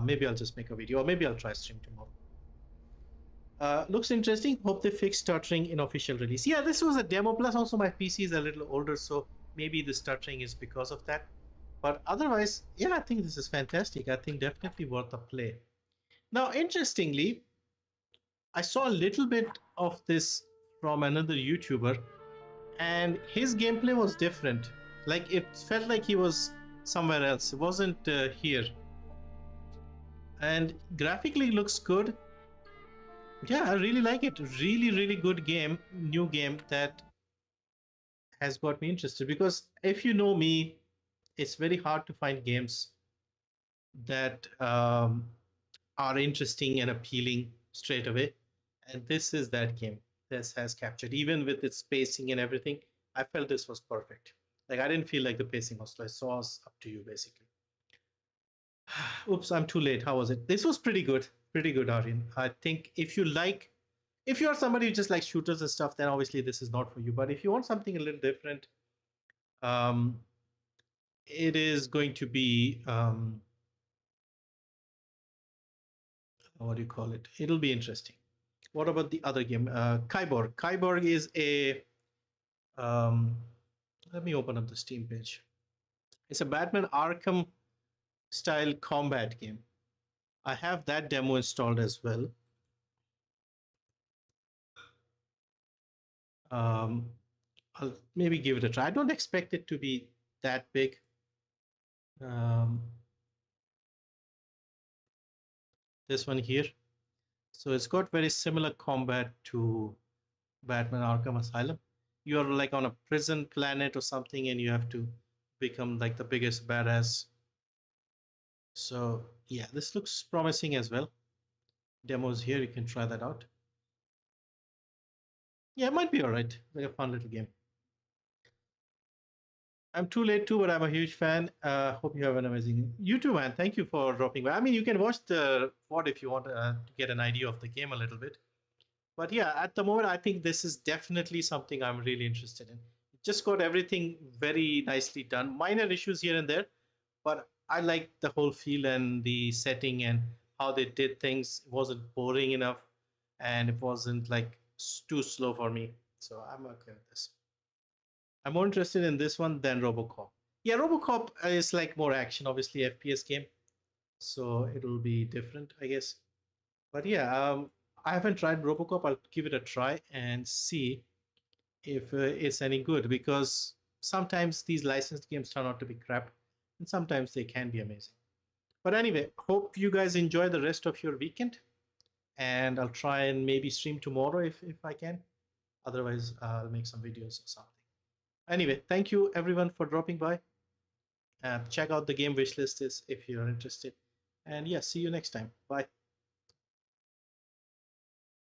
Maybe I'll just make a video, or maybe I'll try stream tomorrow. Looks interesting. Hope they fix stuttering in official release. Yeah, this was a demo. Plus also my PC is a little older, so maybe the stuttering is because of that. But otherwise, yeah, I think this is fantastic. I think definitely worth a play. Now, interestingly, I saw a little bit of this from another YouTuber, and his gameplay was different. Like, it felt like he was somewhere else. It wasn't here. And graphically looks good. Yeah, I really like it. Really, really good game. New game that has got me interested. Because if you know me, it's very hard to find games that are interesting and appealing straight away. And this is that game. This has captured, even with its spacing and everything. I felt this was perfect. Like, I didn't feel like the pacing was slow. So it's up to you, basically. Oops, I'm too late. How was it? This was pretty good. Pretty good, Aryan. I think if you are somebody who just likes shooters and stuff, then obviously this is not for you. But if you want something a little different, it is going to be, what do you call it? It'll be interesting. What about the other game? Kyborg. Kyborg is a, let me open up the Steam page. It's a Batman Arkham style combat game. I have that demo installed as well. I'll maybe give it a try. I don't expect it to be that big. This one here. So it's got very similar combat to Batman Arkham Asylum. You're like on a prison planet or something, and you have to become like the biggest badass. So yeah, this looks promising as well. Demos here, you can try that out. Yeah, it might be all right. Like a fun little game. I'm too late too, but I'm a huge fan. Hope you have an amazing. You too, man. Thank you for dropping by. I mean, you can watch the VOD if you want to get an idea of the game a little bit. But yeah, at the moment, I think this is definitely something I'm really interested in. It just got everything very nicely done. Minor issues here and there, but I like the whole feel and the setting and how they did things. It wasn't boring enough, and it wasn't like too slow for me. So I'm okay with this. I'm more interested in this one than RoboCop. Yeah, RoboCop is like more action, obviously FPS game, so it'll be different, I guess. But yeah, I haven't tried RoboCop. I'll give it a try and see if it's any good, because sometimes these licensed games turn out to be crap, and sometimes they can be amazing. But anyway, hope you guys enjoy the rest of your weekend, and I'll try and maybe stream tomorrow if I can. Otherwise, I'll make some videos or something. Anyway, thank you everyone for dropping by. Check out the game wishlist if you're interested. And yeah, see you next time. Bye.